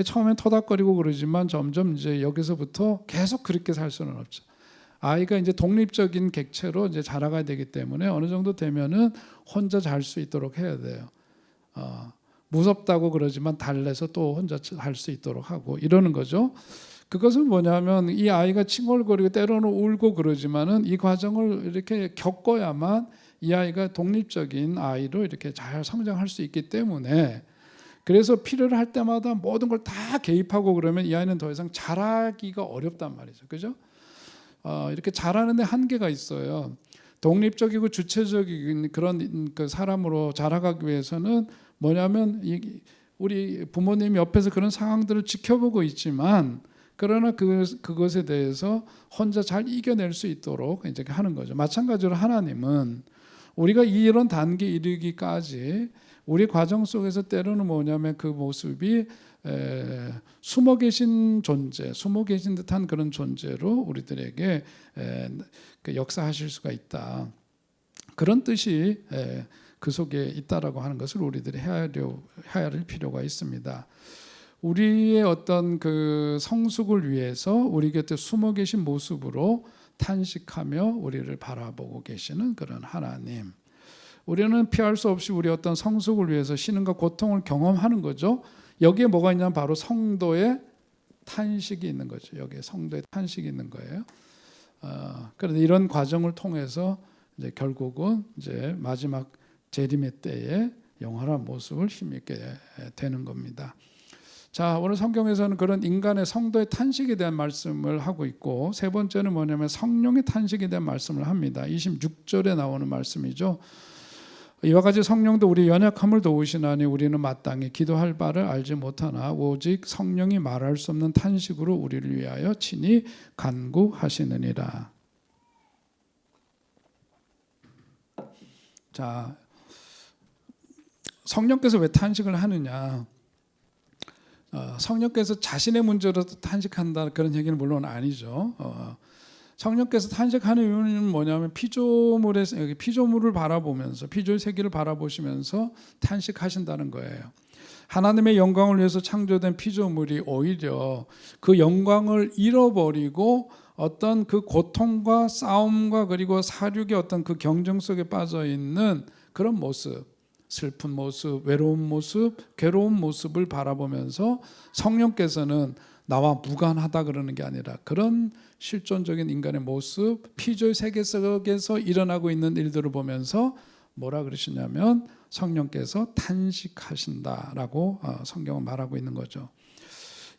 처음엔 토닥거리고 그러지만 점점 이제 여기서부터 계속 그렇게 살 수는 없죠. 아이가 이제 독립적인 객체로 이제 자라가야 되기 때문에 어느 정도 되면은 혼자 잘 수 있도록 해야 돼요. 무섭다고 그러지만 달래서 또 혼자 할 수 있도록 하고 이러는 거죠. 그것은 뭐냐면 이 아이가 칭얼거리고 때로는 울고 그러지만은 이 과정을 이렇게 겪어야만 이 아이가 독립적인 아이로 이렇게 잘 성장할 수 있기 때문에, 그래서 필요를 할 때마다 모든 걸 다 개입하고 그러면 이 아이는 더 이상 자라기가 어렵단 말이죠. 그죠? 이렇게 자라는데 한계가 있어요. 독립적이고 주체적인 그런 그 사람으로 자라가기 위해서는 뭐냐면 우리 부모님이 옆에서 그런 상황들을 지켜보고 있지만, 그러나 그것에 대해서 혼자 잘 이겨낼 수 있도록 이제 하는 거죠. 마찬가지로 하나님은 우리가 이런 단계에 이르기까지 우리 과정 속에서 때로는 뭐냐면 그 모습이 숨어 계신 존재, 숨어 계신 듯한 그런 존재로 우리들에게 그 역사하실 수가 있다. 그런 뜻이 그 속에 있다라고 하는 것을 우리들이 헤아릴 필요가 있습니다. 우리의 어떤 그 성숙을 위해서 우리 곁에 숨어 계신 모습으로 탄식하며 우리를 바라보고 계시는 그런 하나님. 우리는 피할 수 없이 우리 어떤 성숙을 위해서 신음과 고통을 경험하는 거죠. 여기에 뭐가 있냐면 바로 성도의 탄식이 있는 거죠. 여기에 성도의 탄식이 있는 거예요. 그런데 이런 과정을 통해서 이제 결국은 이제 마지막 재림의 때에 영원한 모습을 힘있게 되는 겁니다. 자, 오늘 성경에서는 그런 인간의 성도의 탄식에 대한 말씀을 하고 있고, 세 번째는 뭐냐면 성령의 탄식에 대한 말씀을 합니다. 26절에 나오는 말씀이죠. 이와 같이 성령도 우리 연약함을 도우시나니 우리는 마땅히 기도할 바를 알지 못하나 오직 성령이 말할 수 없는 탄식으로 우리를 위하여 친히 간구하시느니라. 자, 성령께서 왜 탄식을 하느냐? 성령께서 자신의 문제로 탄식한다 그런 얘기는 물론 아니죠. 성령께서 탄식하는 이유는 뭐냐면 피조물을 바라보면서 피조의 세계를 바라보시면서 탄식하신다는 거예요. 하나님의 영광을 위해서 창조된 피조물이 오히려 그 영광을 잃어버리고 어떤 그 고통과 싸움과 그리고 사륙의 어떤 그 경쟁 속에 빠져 있는 그런 모습, 슬픈 모습, 외로운 모습, 괴로운 모습을 바라보면서 성령께서는 나와 무관하다 그러는 게 아니라 그런 실존적인 인간의 모습, 피조의 세계 속에서 일어나고 있는 일들을 보면서 뭐라 그러시냐면 성령께서 탄식하신다라고 성경은 말하고 있는 거죠.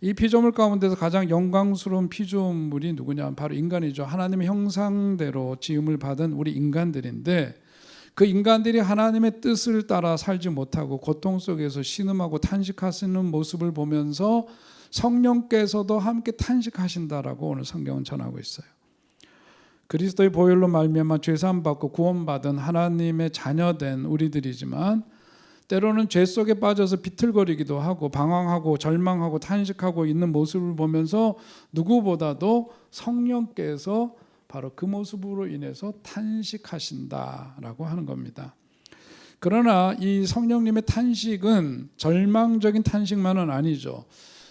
이 피조물 가운데서 가장 영광스러운 피조물이 누구냐? 바로 인간이죠. 하나님의 형상대로 지음을 받은 우리 인간들인데, 그 인간들이 하나님의 뜻을 따라 살지 못하고 고통 속에서 신음하고 탄식하시는 모습을 보면서 성령께서도 함께 탄식하신다라고 오늘 성경은 전하고 있어요. 그리스도의 보혈로 말미암아 죄사함 받고 구원받은 하나님의 자녀된 우리들이지만 때로는 죄 속에 빠져서 비틀거리기도 하고 방황하고 절망하고 탄식하고 있는 모습을 보면서 누구보다도 성령께서 바로 그 모습으로 인해서 탄식하신다라고 하는 겁니다. 그러나 이 성령님의 탄식은 절망적인 탄식만은 아니죠.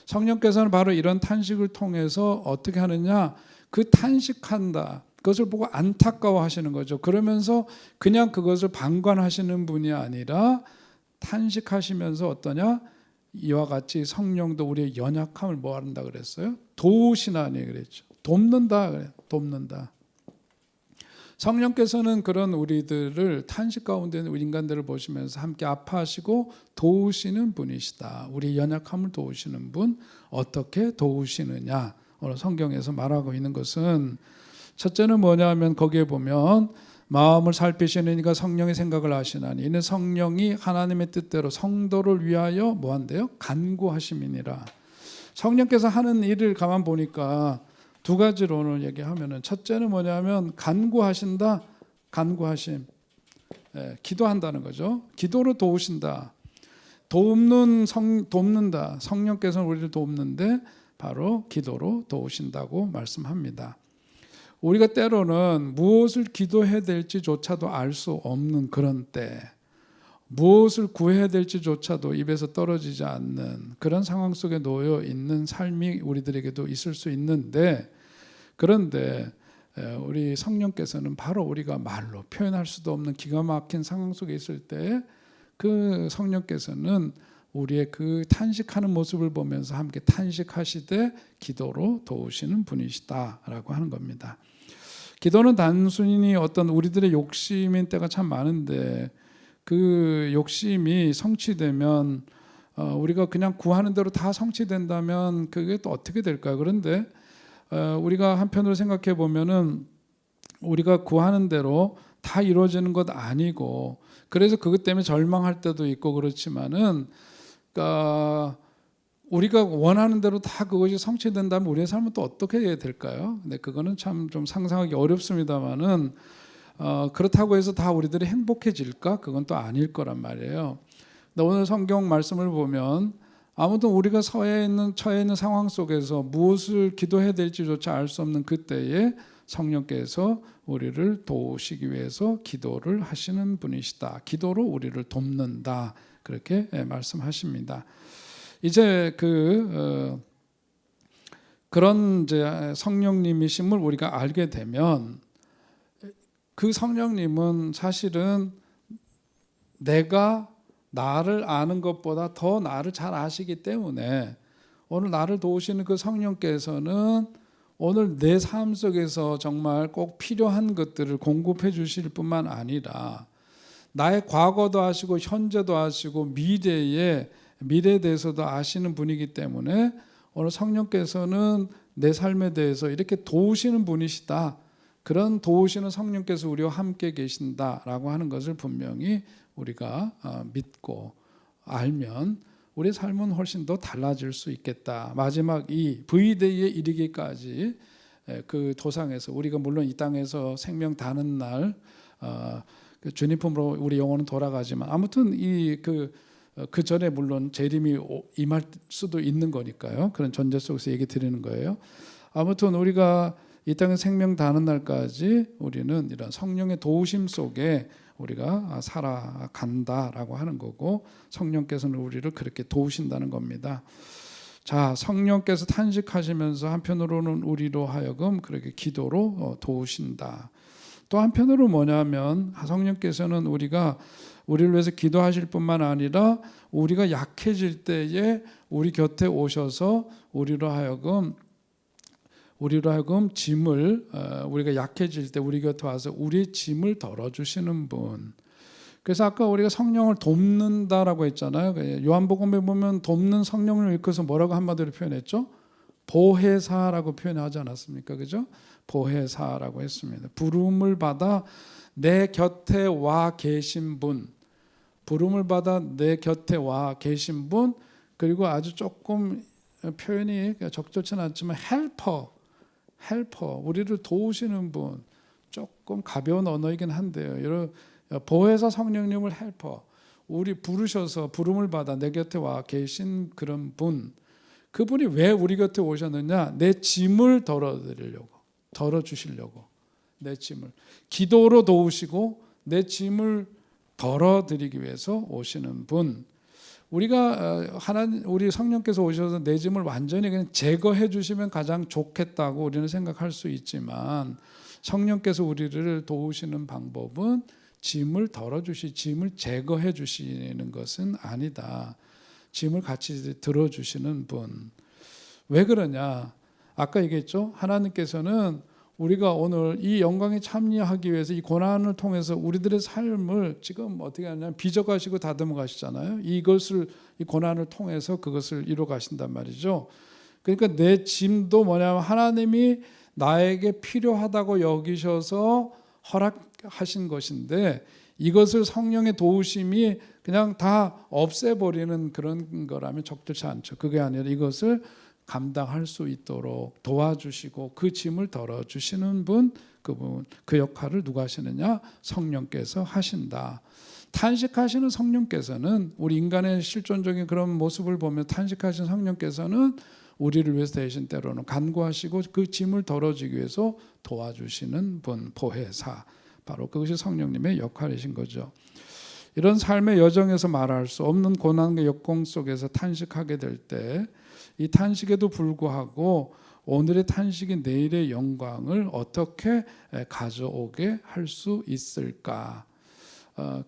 성령께서는 바로 이런 탄식을 통해서 어떻게 하느냐, 그 탄식한다, 그것을 보고 안타까워하시는 거죠. 그러면서 그냥 그것을 방관하시는 분이 아니라 탄식하시면서 어떠냐, 이와 같이 성령도 우리의 연약함을 뭐 한다 그랬어요? 도우시나니 그랬죠. 돕는다 그래요. 돕는다. 성령께서는 그런 우리들을 탄식 가운데 있는 인간들을 보시면서 함께 아파하시고 도우시는 분이시다. 우리 연약함을 도우시는 분, 어떻게 도우시느냐? 오늘 성경에서 말하고 있는 것은 첫째는 뭐냐면 거기에 보면 마음을 살피시는 이가 성령의 생각을 아시나니 이는 성령이 하나님의 뜻대로 성도를 위하여 뭐한대요? 간구하심이니라. 성령께서 하는 일을 가만 보니까 두 가지로 오늘 얘기하면은, 첫째는 뭐냐면 간구하신다, 간구하심, 기도한다는 거죠. 기도로 도우신다, 돕는다. 성령께서는 우리를 돕는데 바로 기도로 도우신다고 말씀합니다. 우리가 때로는 무엇을 기도해야 될지조차도 알 수 없는 그런 때, 무엇을 구해야 될지조차도 입에서 떨어지지 않는 그런 상황 속에 놓여 있는 삶이 우리들에게도 있을 수 있는데, 그런데 우리 성령께서는 바로 우리가 말로 표현할 수도 없는 기가 막힌 상황 속에 있을 때 그 성령께서는 우리의 그 탄식하는 모습을 보면서 함께 탄식하시되 기도로 도우시는 분이시다라고 하는 겁니다. 기도는 단순히 어떤 우리들의 욕심인 때가 참 많은데, 그 욕심이 성취되면 우리가 그냥 구하는 대로 다 성취된다면 그게 또 어떻게 될까요? 그런데 우리가 한편으로 생각해 보면은 우리가 구하는 대로 다 이루어지는 것 아니고, 그래서 그것 때문에 절망할 때도 있고 그렇지만은, 그러니까 우리가 원하는 대로 다 그것이 성취된다면 우리의 삶은 또 어떻게 될까요? 근데 그거는 참 좀 상상하기 어렵습니다만은 그렇다고 해서 다 우리들이 행복해질까? 그건 또 아닐 거란 말이에요. 오늘 성경 말씀을 보면 아무튼 우리가 처해 있는 상황 속에서 무엇을 기도해야 될지조차 알 수 없는 그때에 성령께서 우리를 도우시기 위해서 기도를 하시는 분이시다. 기도로 우리를 돕는다. 그렇게 말씀하십니다. 이제 그런 이제 성령님이심을 우리가 알게 되면 그 성령님은 사실은 내가 나를 아는 것보다 더 나를 잘 아시기 때문에 오늘 나를 도우시는 그 성령께서는 오늘 내 삶 속에서 정말 꼭 필요한 것들을 공급해 주실 뿐만 아니라 나의 과거도 아시고 현재도 아시고 미래에 대해서도 아시는 분이기 때문에 오늘 성령께서는 내 삶에 대해서 이렇게 도우시는 분이시다. 그런 도우시는 성령께서 우리와 함께 계신다라고 하는 것을 분명히 우리가 믿고 알면 우리 삶은 훨씬 더 달라질 수 있겠다. 마지막 이 V데이에 이르기까지 그 도상에서 우리가 물론 이 땅에서 생명 다는 날 주님 품으로 우리 영혼은 돌아가지만 아무튼 그 전에 물론 재림이 임할 수도 있는 거니까요. 그런 전제 속에서 얘기 드리는 거예요. 아무튼 우리가 이 땅에 생명 다는 날까지 우리는 이런 성령의 도우심 속에 우리가 살아간다라고 하는 거고 성령께서는 우리를 그렇게 도우신다는 겁니다. 자, 성령께서 탄식하시면서 한편으로는 우리로 하여금 그렇게 기도로 도우신다. 또 한편으로 뭐냐면 성령께서는 우리를 위해서 기도하실 뿐만 아니라 우리가 약해질 때에 우리 곁에 오셔서 우리로 하여금 짐을 우리가 약해질 때 우리 곁에 와서 우리의 짐을 덜어주시는 분. 그래서 아까 우리가 성령을 돕는다라고 했잖아요. 요한복음에 보면 돕는 성령을 일컬어서 뭐라고 한마디로 표현했죠? 보혜사라고 표현하지 않았습니까? 그죠? 보혜사라고 했습니다. 부름을 받아 내 곁에 와 계신 분, 부름을 받아 내 곁에 와 계신 분, 그리고 아주 조금 표현이 적절치는 않지만 헬퍼, 우리를 도우시는 분, 조금 가벼운 언어이긴 한데요. 보혜사 성령님을 헬퍼, 우리 부르셔서 부름을 받아 내 곁에 와 계신 그런 분, 그분이 왜 우리 곁에 오셨느냐? 내 짐을 덜어주시려고 내 짐을 기도로 도우시고 내 짐을 덜어드리기 위해서 오시는 분. 우리 성령께서 오셔서 내 짐을 완전히 그냥 제거해 주시면 가장 좋겠다고 우리는 생각할 수 있지만 성령께서 우리를 도우시는 방법은 짐을 짐을 제거해 주시는 것은 아니다. 짐을 같이 들어주시는 분. 왜 그러냐? 아까 얘기했죠. 하나님께서는 우리가 오늘 이 영광에 참여하기 위해서 이 고난을 통해서 우리들의 삶을 지금 어떻게 하냐면 빚어가시고 다듬어 가시잖아요. 이 고난을 통해서 그것을 이루어 가신단 말이죠. 그러니까 내 짐도 뭐냐면 하나님이 나에게 필요하다고 여기셔서 허락하신 것인데 이것을 성령의 도우심이 그냥 다 없애버리는 그런 거라면 적절치 않죠. 그게 아니라 이것을 감당할 수 있도록 도와주시고 그 짐을 덜어주시는 분, 그 역할을 누가 하시느냐? 성령께서 하신다. 탄식하시는 성령께서는 우리 인간의 실존적인 그런 모습을 보면 탄식하시는 성령께서는 우리를 위해서 대신 때로는 간구하시고 그 짐을 덜어주기 위해서 도와주시는 분, 보혜사. 바로 그것이 성령님의 역할이신 거죠. 이런 삶의 여정에서 말할 수 없는 고난과 역공 속에서 탄식하게 될 때 이 탄식에도 불구하고 오늘의 탄식이 내일의 영광을 어떻게 가져오게 할 수 있을까?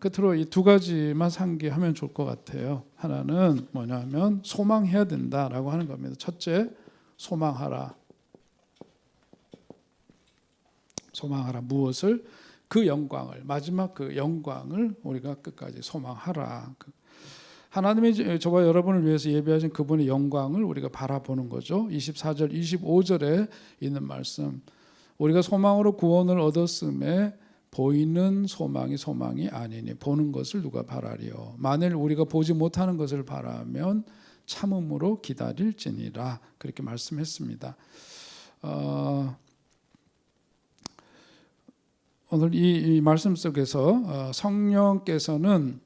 끝으로 이 두 가지만 상기하면 좋을 것 같아요. 하나는 뭐냐면 소망해야 된다라고 하는 겁니다. 첫째, 소망하라. 무엇을? 그 영광을, 마지막 그 영광을 우리가 끝까지 소망하라. 하나님이 저와 여러분을 위해서 예비하신 그분의 영광을 우리가 바라보는 거죠. 24절, 25절에 있는 말씀. 우리가 소망으로 구원을 얻었음에 보이는 소망이 아니니 보는 것을 누가 바라리요. 만일 우리가 보지 못하는 것을 바라면 참음으로 기다릴지니라. 그렇게 말씀했습니다. 오늘 이 말씀 속에서 성령께서는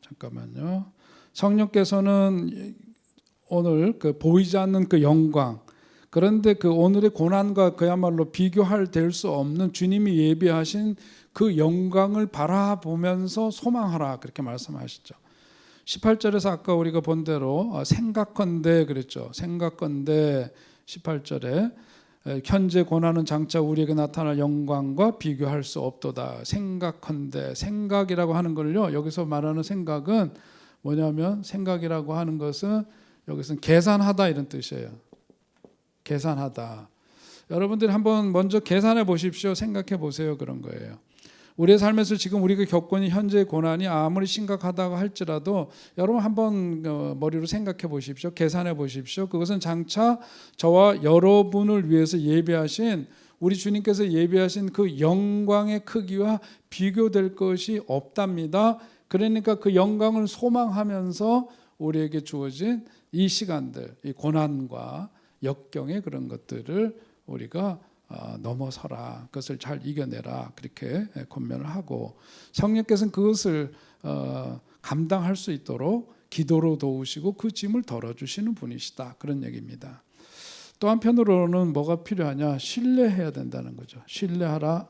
잠깐만요. 성령께서는 오늘 그 보이지 않는 그 영광, 그런데 그 오늘의 고난과 그야말로 비교할 될 수 없는 주님이 예비하신 그 영광을 바라보면서 소망하라, 그렇게 말씀하시죠. 18절에서 아까 우리가 본 대로 생각건대 그랬죠. 생각건대 18절에 현재 고난은 장차 우리에게 나타날 영광과 비교할 수 없도다. 생각건대, 생각이라고 하는 걸요, 여기서 말하는 생각은 뭐냐면, 생각이라고 하는 것은 여기서는 계산하다 이런 뜻이에요. 계산하다. 여러분들이 한번 먼저 계산해 보십시오. 생각해 보세요. 그런 거예요. 우리의 삶에서 지금 우리가 겪고 있는 현재의 고난이 아무리 심각하다고 할지라도 여러분 한번 머리로 생각해 보십시오. 계산해 보십시오. 그것은 장차 저와 여러분을 위해서 예비하신, 우리 주님께서 예비하신 그 영광의 크기와 비교될 것이 없답니다. 그러니까 그 영광을 소망하면서 우리에게 주어진 이 시간들, 이 고난과 역경의 그런 것들을 우리가 넘어서라, 그것을 잘 이겨내라, 그렇게 권면을 하고, 성령께서는 그것을 감당할 수 있도록 기도로 도우시고 그 짐을 덜어주시는 분이시다, 그런 얘기입니다. 또 한편으로는 뭐가 필요하냐? 신뢰해야 된다는 거죠. 신뢰하라.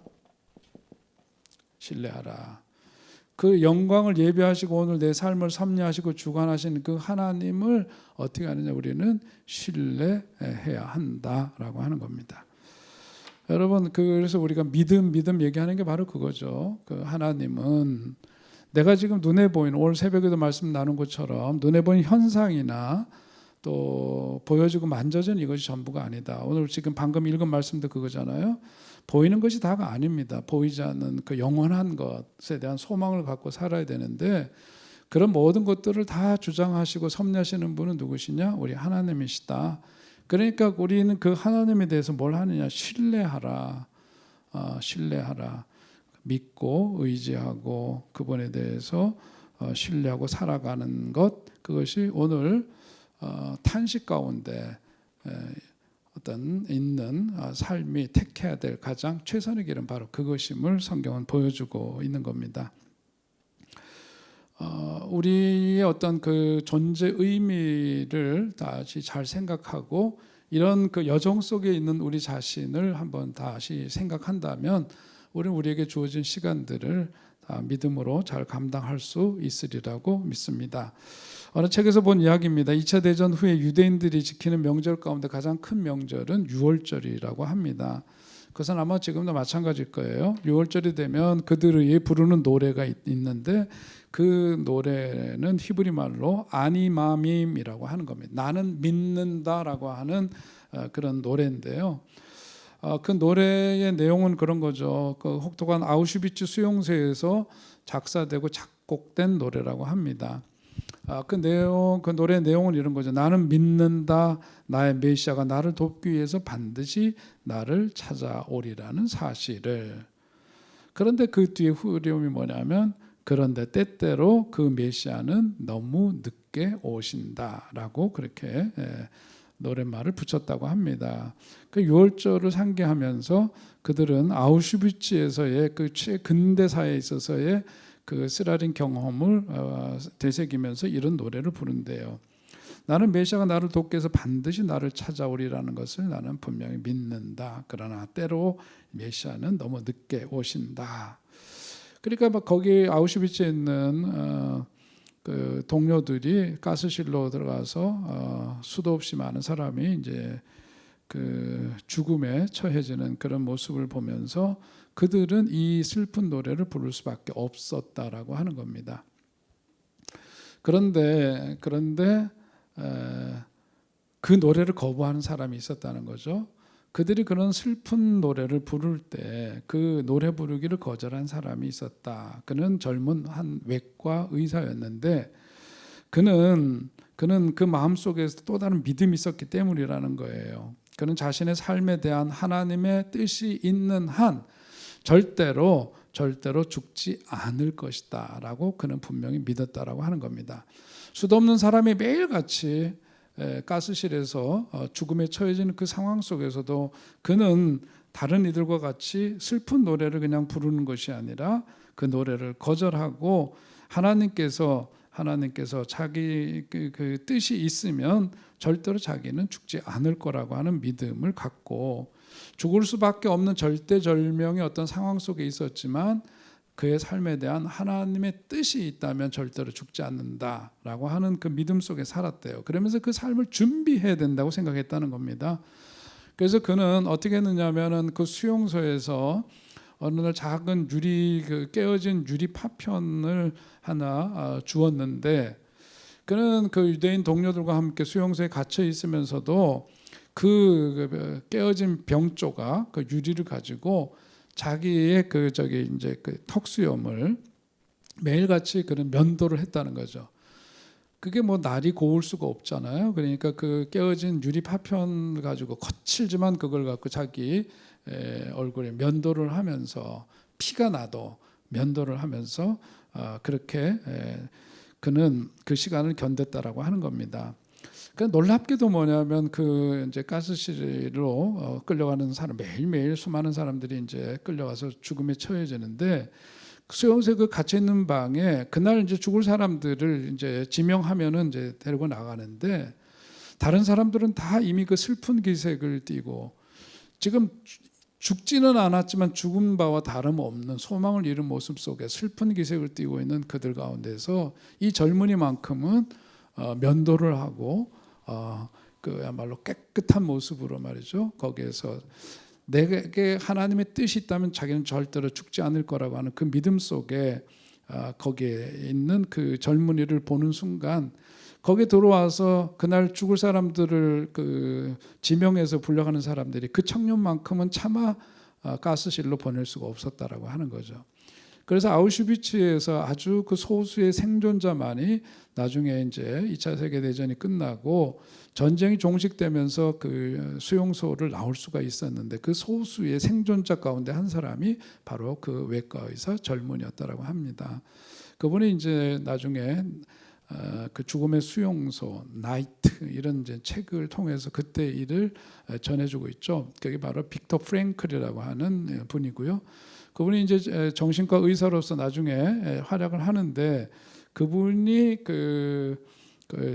그 영광을 예비하시고 오늘 내 삶을 섭리하시고 주관하시는 그 하나님을 어떻게 하느냐? 우리는 신뢰해야 한다라고 하는 겁니다. 여러분, 그래서 우리가 믿음 얘기하는 게 바로 그거죠. 그 하나님은 내가 지금 눈에 보이는, 오늘 새벽에도 말씀 나눈 것처럼 눈에 보이는 현상이나 또 보여지고 만져지는 이것이 전부가 아니다. 오늘 지금 방금 읽은 말씀도 그거잖아요. 보이는 것이 다가 아닙니다. 보이지 않는 그 영원한 것에 대한 소망을 갖고 살아야 되는데, 그런 모든 것들을 다 주장하시고 섭리하시는 분은 누구시냐? 우리 하나님이시다. 그러니까 우리는 그 하나님에 대해서 뭘 하느냐? 신뢰하라. 믿고 의지하고 그분에 대해서 신뢰하고 살아가는 것, 그것이 오늘 탄식 가운데 어떤 있는 삶이 택해야 될 가장 최선의 길은 바로 그것임을 성경은 보여주고 있는 겁니다. 우리의 어떤 그 존재 의미를 다시 잘 생각하고, 이런 그 여정 속에 있는 우리 자신을 한번 다시 생각한다면 우리는 우리에게 주어진 시간들을 다 믿음으로 잘 감당할 수 있으리라고 믿습니다. 어느 책에서 본 이야기입니다. 2차 대전 후에 유대인들이 지키는 명절 가운데 가장 큰 명절은 유월절이라고 합니다. 그것은 아마 지금도 마찬가지일 거예요. 6월절이 되면 그들이 부르는 노래가 있는데, 그 노래는 히브리 말로 아니마밈이라고 하는 겁니다. 나는 믿는다라고 하는 그런 노래인데요. 그 노래의 내용은 그런 거죠. 그 혹독한 아우슈비츠 수용소에서 작사되고 작곡된 노래라고 합니다. 그 노래의 내용은 이런 거죠. 나는 믿는다. 나의 메시아가 나를 돕기 위해서 반드시 나를 찾아오리라는 사실을. 그런데 그 뒤에 후렴이 뭐냐면, 그런데 때때로 그 메시아는 너무 늦게 오신다라고 그렇게 노랫말을 붙였다고 합니다. 그 6월절을 상기하면서 그들은 아우슈비츠에서의 그 최근대사에 있어서의 그 쓰라린 경험을 되새기면서 이런 노래를 부른대요. 나는 메시아가 나를 돕기 위해서 반드시 나를 찾아오리라는 것을 나는 분명히 믿는다. 그러나 때로 메시아는 너무 늦게 오신다. 그러니까 막 거기 아우슈비츠에 있는 그 동료들이 가스실로 들어가서 수도 없이 많은 사람이 이제 그 죽음에 처해지는 그런 모습을 보면서 그들은 이 슬픈 노래를 부를 수밖에 없었다라고 하는 겁니다. 그런데 그 노래를 거부하는 사람이 있었다는 거죠. 그들이 그런 슬픈 노래를 부를 때 그 노래 부르기를 거절한 사람이 있었다. 그는 젊은 한 외과 의사였는데 그는 그 마음속에서 또 다른 믿음이 있었기 때문이라는 거예요. 그는 자신의 삶에 대한 하나님의 뜻이 있는 한 절대로 죽지 않을 것이다 라고 그는 분명히 믿었다라고 하는 겁니다. 수도 없는 사람이 매일같이 가스실에서 죽음에 처해지는 그 상황 속에서도 그는 다른 이들과 같이 슬픈 노래를 그냥 부르는 것이 아니라 그 노래를 거절하고 하나님께서 자기 그 뜻이 있으면 절대로 자기는 죽지 않을 거라고 하는 믿음을 갖고 죽을 수밖에 없는 절대절명의 어떤 상황 속에 있었지만 그의 삶에 대한 하나님의 뜻이 있다면 절대로 죽지 않는다라고 하는 그 믿음 속에 살았대요. 그러면서 그 삶을 준비해야 된다고 생각했다는 겁니다. 그래서 그는 어떻게 했느냐면은 그 수용소에서 어느 날 작은 그 깨어진 유리 파편을 하나 주었는데, 그는 그 유대인 동료들과 함께 수용소에 갇혀 있으면서도 그 깨어진 병 조각, 그 유리를 가지고 자기의 그 턱수염을 매일같이 그런 면도를 했다는 거죠. 그게 뭐 날이 고울 수가 없잖아요. 그러니까 그 깨어진 유리 파편을 가지고 거칠지만 그걸 갖고 자기 얼굴에 면도를 하면서 피가 나도 면도를 하면서 그렇게 그는 그 시간을 견뎠다라고 하는 겁니다. 그러니까 놀랍게도 뭐냐면 그 이제 가스실로 끌려가는 사람, 매일매일 수많은 사람들이 이제 끌려가서 죽음에 처해지는데, 수용소에 그 갇혀 있는 방에 그날 이제 죽을 사람들을 이제 지명하면은 이제 데리고 나가는데, 다른 사람들은 다 이미 그 슬픈 기색을 띠고 지금 죽지는 않았지만 죽은 바와 다름없는 소망을 잃은 모습 속에 슬픈 기색을 띠고 있는 그들 가운데서 이 젊은이만큼은 면도를 하고 그야말로 깨끗한 모습으로 말이죠. 거기에서 내게 하나님의 뜻이 있다면 자기는 절대로 죽지 않을 거라고 하는 그 믿음 속에 거기에 있는 그 젊은이를 보는 순간, 거기에 들어와서 그날 죽을 사람들을 그 지명해서 불려가는 사람들이 그 청년만큼은 차마 가스실로 보낼 수가 없었다라고 하는 거죠. 그래서 아우슈비츠에서 아주 그 소수의 생존자만이 나중에 이제 2차 세계대전이 끝나고 전쟁이 종식되면서 그 수용소를 나올 수가 있었는데, 그 소수의 생존자 가운데 한 사람이 바로 그 외과 의사 젊은이였다라고 합니다. 그분이 이제 나중에 그 죽음의 수용소, 나이트 이런 이제 책을 통해서 그때 일을 전해주고 있죠. 그게 바로 빅터 프랭클이라고 하는 분이고요. 그분이 이제 정신과 의사로서 나중에 활약을 하는데, 그분이 그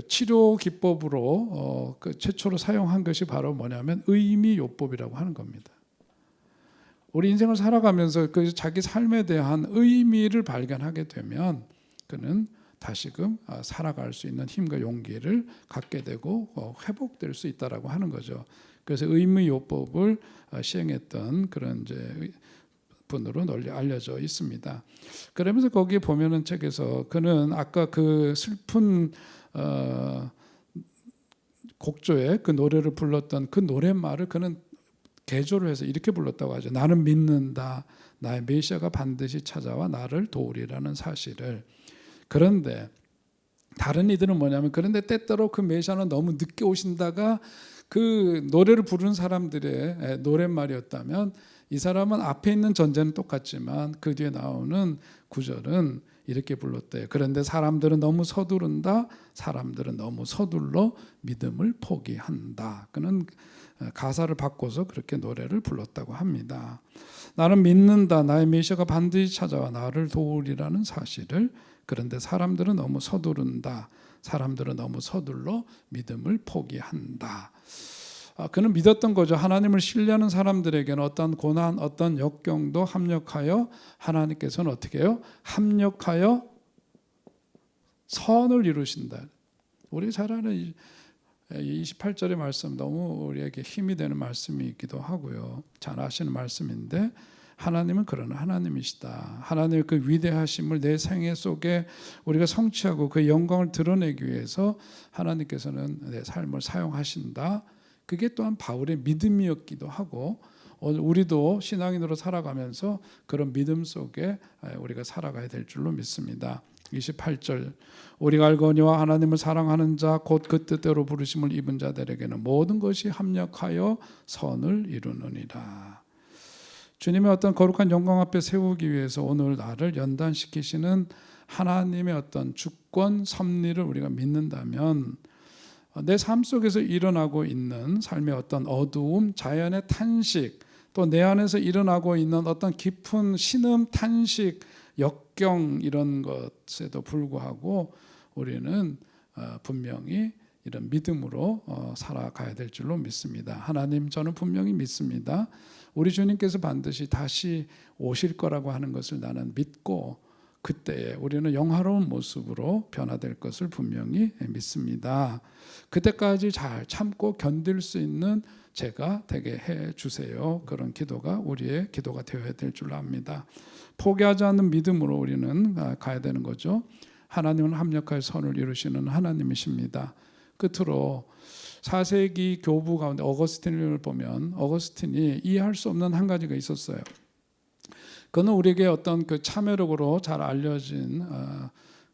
치료 기법으로 그 최초로 사용한 것이 바로 뭐냐면 의미요법이라고 하는 겁니다. 우리 인생을 살아가면서 그 자기 삶에 대한 의미를 발견하게 되면 그는 다시금 살아갈 수 있는 힘과 용기를 갖게 되고 회복될 수 있다라고 하는 거죠. 그래서 의미요법을 시행했던 그런 이제 분으로 널리 알려져 있습니다. 그러면서 거기에 보면은 책에서 그는 아까 그 슬픈 곡조에 그 노래를 불렀던 그 노랫말을 그는 개조를 해서 이렇게 불렀다고 하죠. 나는 믿는다. 나의 메시아가 반드시 찾아와 나를 도우리라는 사실을. 그런데 다른 이들은 뭐냐면, 그런데 때때로 그 메시아는 너무 늦게 오신다가 그 노래를 부르는 사람들의 노랫말이었다면, 이 사람은 앞에 있는 전제는 똑같지만 그 뒤에 나오는 구절은 이렇게 불렀대요. 그런데 사람들은 너무 서두른다. 사람들은 너무 서둘러 믿음을 포기한다. 그는 가사를 바꿔서 그렇게 노래를 불렀다고 합니다. 나는 믿는다. 나의 메시아가 반드시 찾아와 나를 도우리라는 사실을. 그런데 사람들은 너무 서두른다. 사람들은 너무 서둘러 믿음을 포기한다. 그는 믿었던 거죠. 하나님을 신뢰하는 사람들에게는 어떤 고난, 어떤 역경도 합력하여 하나님께서는 어떻게 해요? 합력하여 선을 이루신다. 우리 잘 아는 28절의 말씀, 너무 우리에게 힘이 되는 말씀이기도 하고요. 잘 아시는 말씀인데, 하나님은 그런 하나님이시다. 하나님의 그 위대하심을 내 생애 속에 우리가 성취하고 그 영광을 드러내기 위해서 하나님께서는 내 삶을 사용하신다. 그게 또한 바울의 믿음이었기도 하고, 우리도 신앙인으로 살아가면서 그런 믿음 속에 우리가 살아가야 될 줄로 믿습니다. 28절, 우리가 알거니와 하나님을 사랑하는 자 곧 그 뜻대로 부르심을 입은 자들에게는 모든 것이 합력하여 선을 이루느니라. 주님의 어떤 거룩한 영광 앞에 세우기 위해서 오늘 나를 연단시키시는 하나님의 어떤 주권 섭리를 우리가 믿는다면, 내 삶 속에서 일어나고 있는 삶의 어떤 어두움, 자연의 탄식, 또 내 안에서 일어나고 있는 어떤 깊은 신음, 탄식, 역경, 국경 이런 것에도 불구하고 우리는 분명히 이런 믿음으로 살아가야 될 줄로 믿습니다. 하나님, 저는 분명히 믿습니다. 우리 주님께서 반드시 다시 오실 거라고 하는 것을 나는 믿고 그때에 우리는 영화로운 모습으로 변화될 것을 분명히 믿습니다. 그때까지 잘 참고 견딜 수 있는 제가 되게 해 주세요. 그런 기도가 우리의 기도가 되어야 될 줄 압니다. 포기하지 않는 믿음으로 우리는 가야 되는 거죠. 하나님은 합력하여 선을 이루시는 하나님이십니다. 끝으로 4세기 교부 가운데 어거스틴을 보면 어거스틴이 이해할 수 없는 한 가지가 있었어요. 그는 우리에게 어떤 그 참여력으로 잘 알려진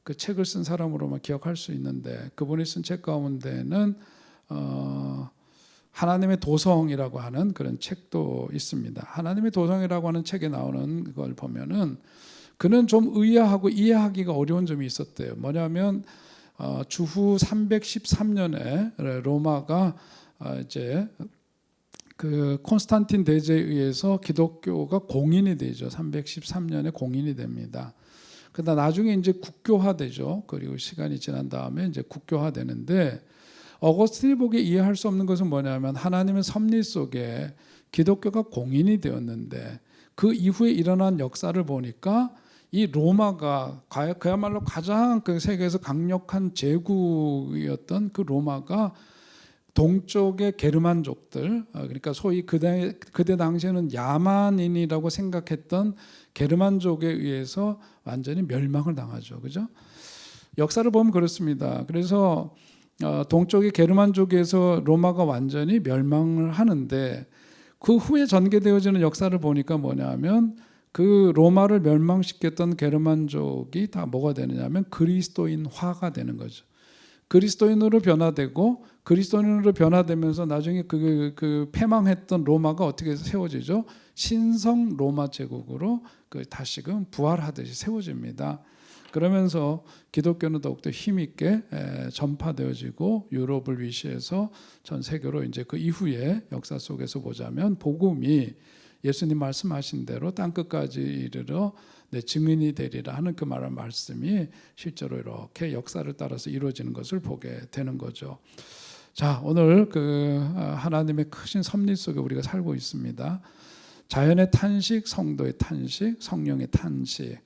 그 책을 쓴 사람으로만 기억할 수 있는데, 그분이 쓴 책 가운데는 하나님의 도성이라고 하는 그런 책도 있습니다. 하나님의 도성이라고 하는 책에 나오는 걸 보면은 그는 좀 의아하고 이해하기가 어려운 점이 있었대요. 뭐냐면 주후 313년에 로마가 이제 그 콘스탄틴 대제에 의해서 기독교가 공인이 되죠. 313년에 공인이 됩니다. 그러다 나중에 이제 국교화되죠. 그리고 시간이 지난 다음에 이제 국교화되는데, 어거스틴이 보기에 이해할 수 없는 것은 뭐냐면 하나님의 섭리 속에 기독교가 공인이 되었는데 그 이후에 일어난 역사를 보니까 이 로마가 그야말로 가장 그 세계에서 강력한 제국이었던 그 로마가 동쪽의 게르만족들, 그러니까 소위 그때 당시에는 야만인이라고 생각했던 게르만족에 의해서 완전히 멸망을 당하죠. 그죠? 역사를 보면 그렇습니다. 그래서 동쪽의 게르만족에서 로마가 완전히 멸망을 하는데, 그 후에 전개되어지는 역사를 보니까 뭐냐면 그 로마를 멸망시켰던 게르만족이 다 뭐가 되느냐면 그리스도인화가 되는 거죠. 그리스도인으로 변화되고, 그리스도인으로 변화되면서 나중에 그 패망했던 로마가 어떻게 세워지죠? 신성 로마 제국으로 다시금 부활하듯이 세워집니다. 그러면서 기독교는 더욱더 힘있게 전파되어지고 유럽을 위시해서 전 세계로 이제 그 이후의 역사 속에서 보자면 복음이 예수님 말씀하신 대로 땅 끝까지 이르러 내 증인이 되리라 하는 그 말씀이 실제로 이렇게 역사를 따라서 이루어지는 것을 보게 되는 거죠. 자, 오늘 그 하나님의 크신 섭리 속에 우리가 살고 있습니다. 자연의 탄식, 성도의 탄식, 성령의 탄식.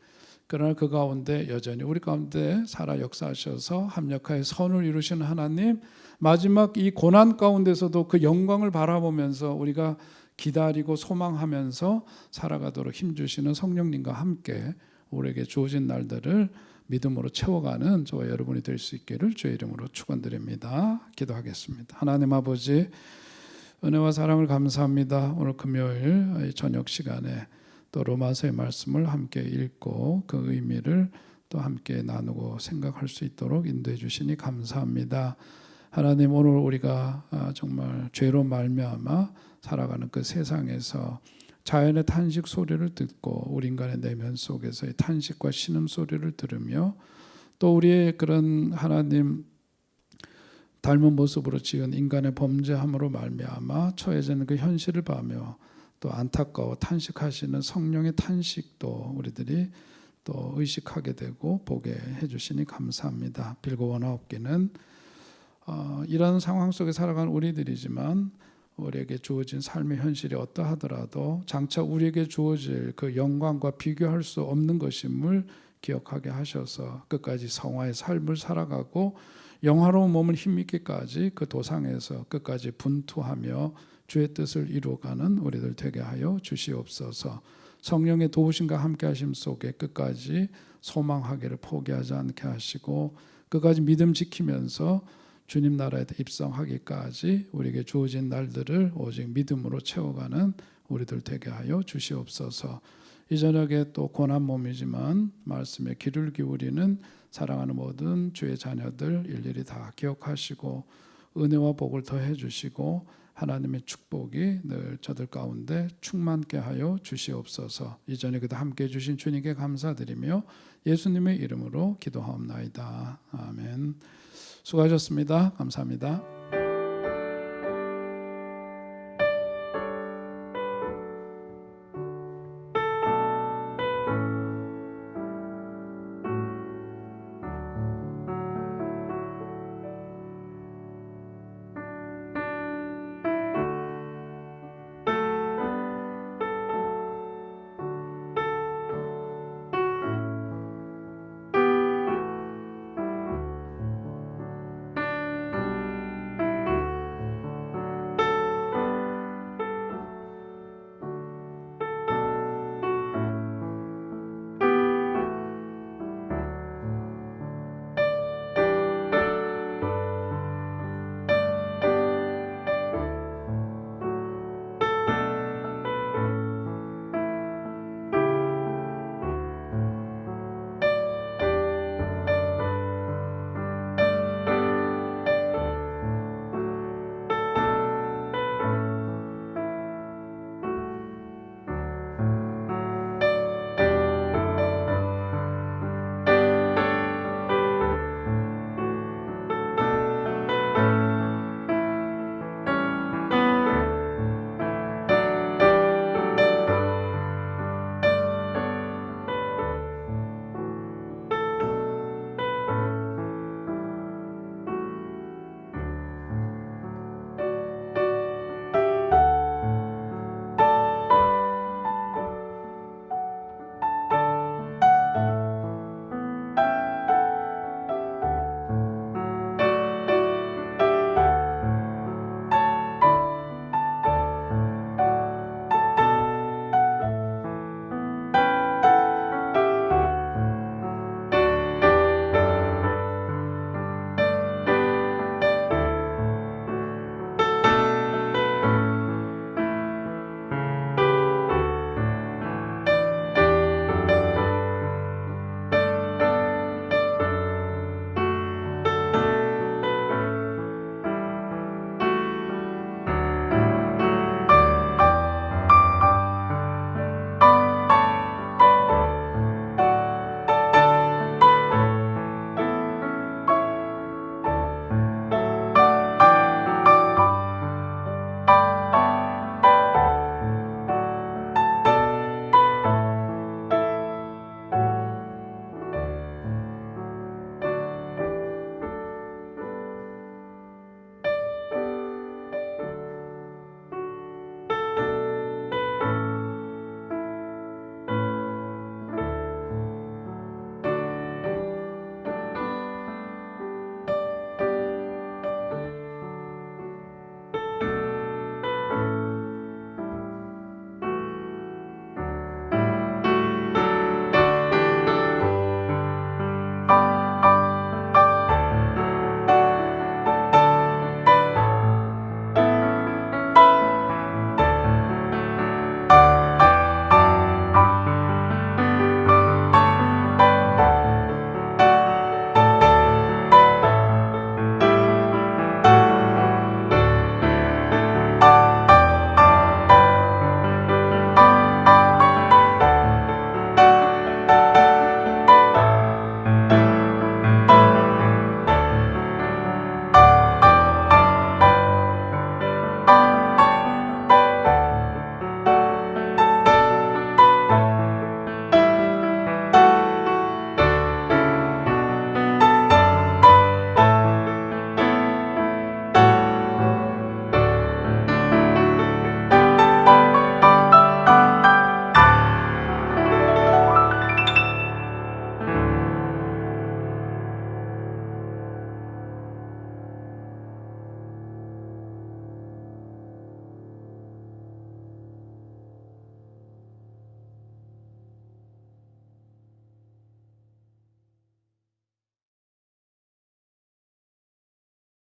그러나 그 가운데 여전히 우리 가운데 살아 역사하셔서 합력하여 선을 이루시는 하나님, 마지막 이 고난 가운데서도 그 영광을 바라보면서 우리가 기다리고 소망하면서 살아가도록 힘주시는 성령님과 함께 우리에게 주어진 날들을 믿음으로 채워가는 저와 여러분이 될 수 있기를 주의 이름으로 축원드립니다. 기도하겠습니다. 하나님 아버지, 은혜와 사랑을 감사합니다. 오늘 금요일 저녁 시간에 또 로마서의 말씀을 함께 읽고 그 의미를 또 함께 나누고 생각할 수 있도록 인도해 주시니 감사합니다. 하나님, 오늘 우리가 정말 죄로 말미암아 살아가는 그 세상에서 자연의 탄식 소리를 듣고 우리 인간의 내면 속에서의 탄식과 신음 소리를 들으며 또 우리의 그런 하나님 닮은 모습으로 지은 인간의 범죄함으로 말미암아 처해지는 그 현실을 봐며 또 안타까워 탄식하시는 성령의 탄식도 우리들이 또 의식하게 되고 보게 해주시니 감사합니다. 빌고 원하옵기는 이런 상황 속에 살아가는 우리들이지만 우리에게 주어진 삶의 현실이 어떠하더라도 장차 우리에게 주어질 그 영광과 비교할 수 없는 것임을 기억하게 하셔서 끝까지 성화의 삶을 살아가고 영화로운 몸을 힘있게까지 그 도상에서 끝까지 분투하며 주의 뜻을 이루어가는 우리들 되게 하여 주시옵소서. 성령의 도우심과 함께 하심 속에 끝까지 소망하기를 포기하지 않게 하시고 끝까지 믿음 지키면서 주님 나라에 입성하기까지 우리에게 주어진 날들을 오직 믿음으로 채워가는 우리들 되게 하여 주시옵소서. 이 저녁에 또 고난 몸이지만 말씀에 귀를 기울이는 사랑하는 모든 주의 자녀들 일일이 다 기억하시고 은혜와 복을 더해 주시고 하나님의 축복이 늘 저들 가운데 충만케 하여 주시옵소서. 이전에 그도 함께 해주신 주님께 감사드리며 예수님의 이름으로 기도하옵나이다. 아멘. 수고하셨습니다. 감사합니다.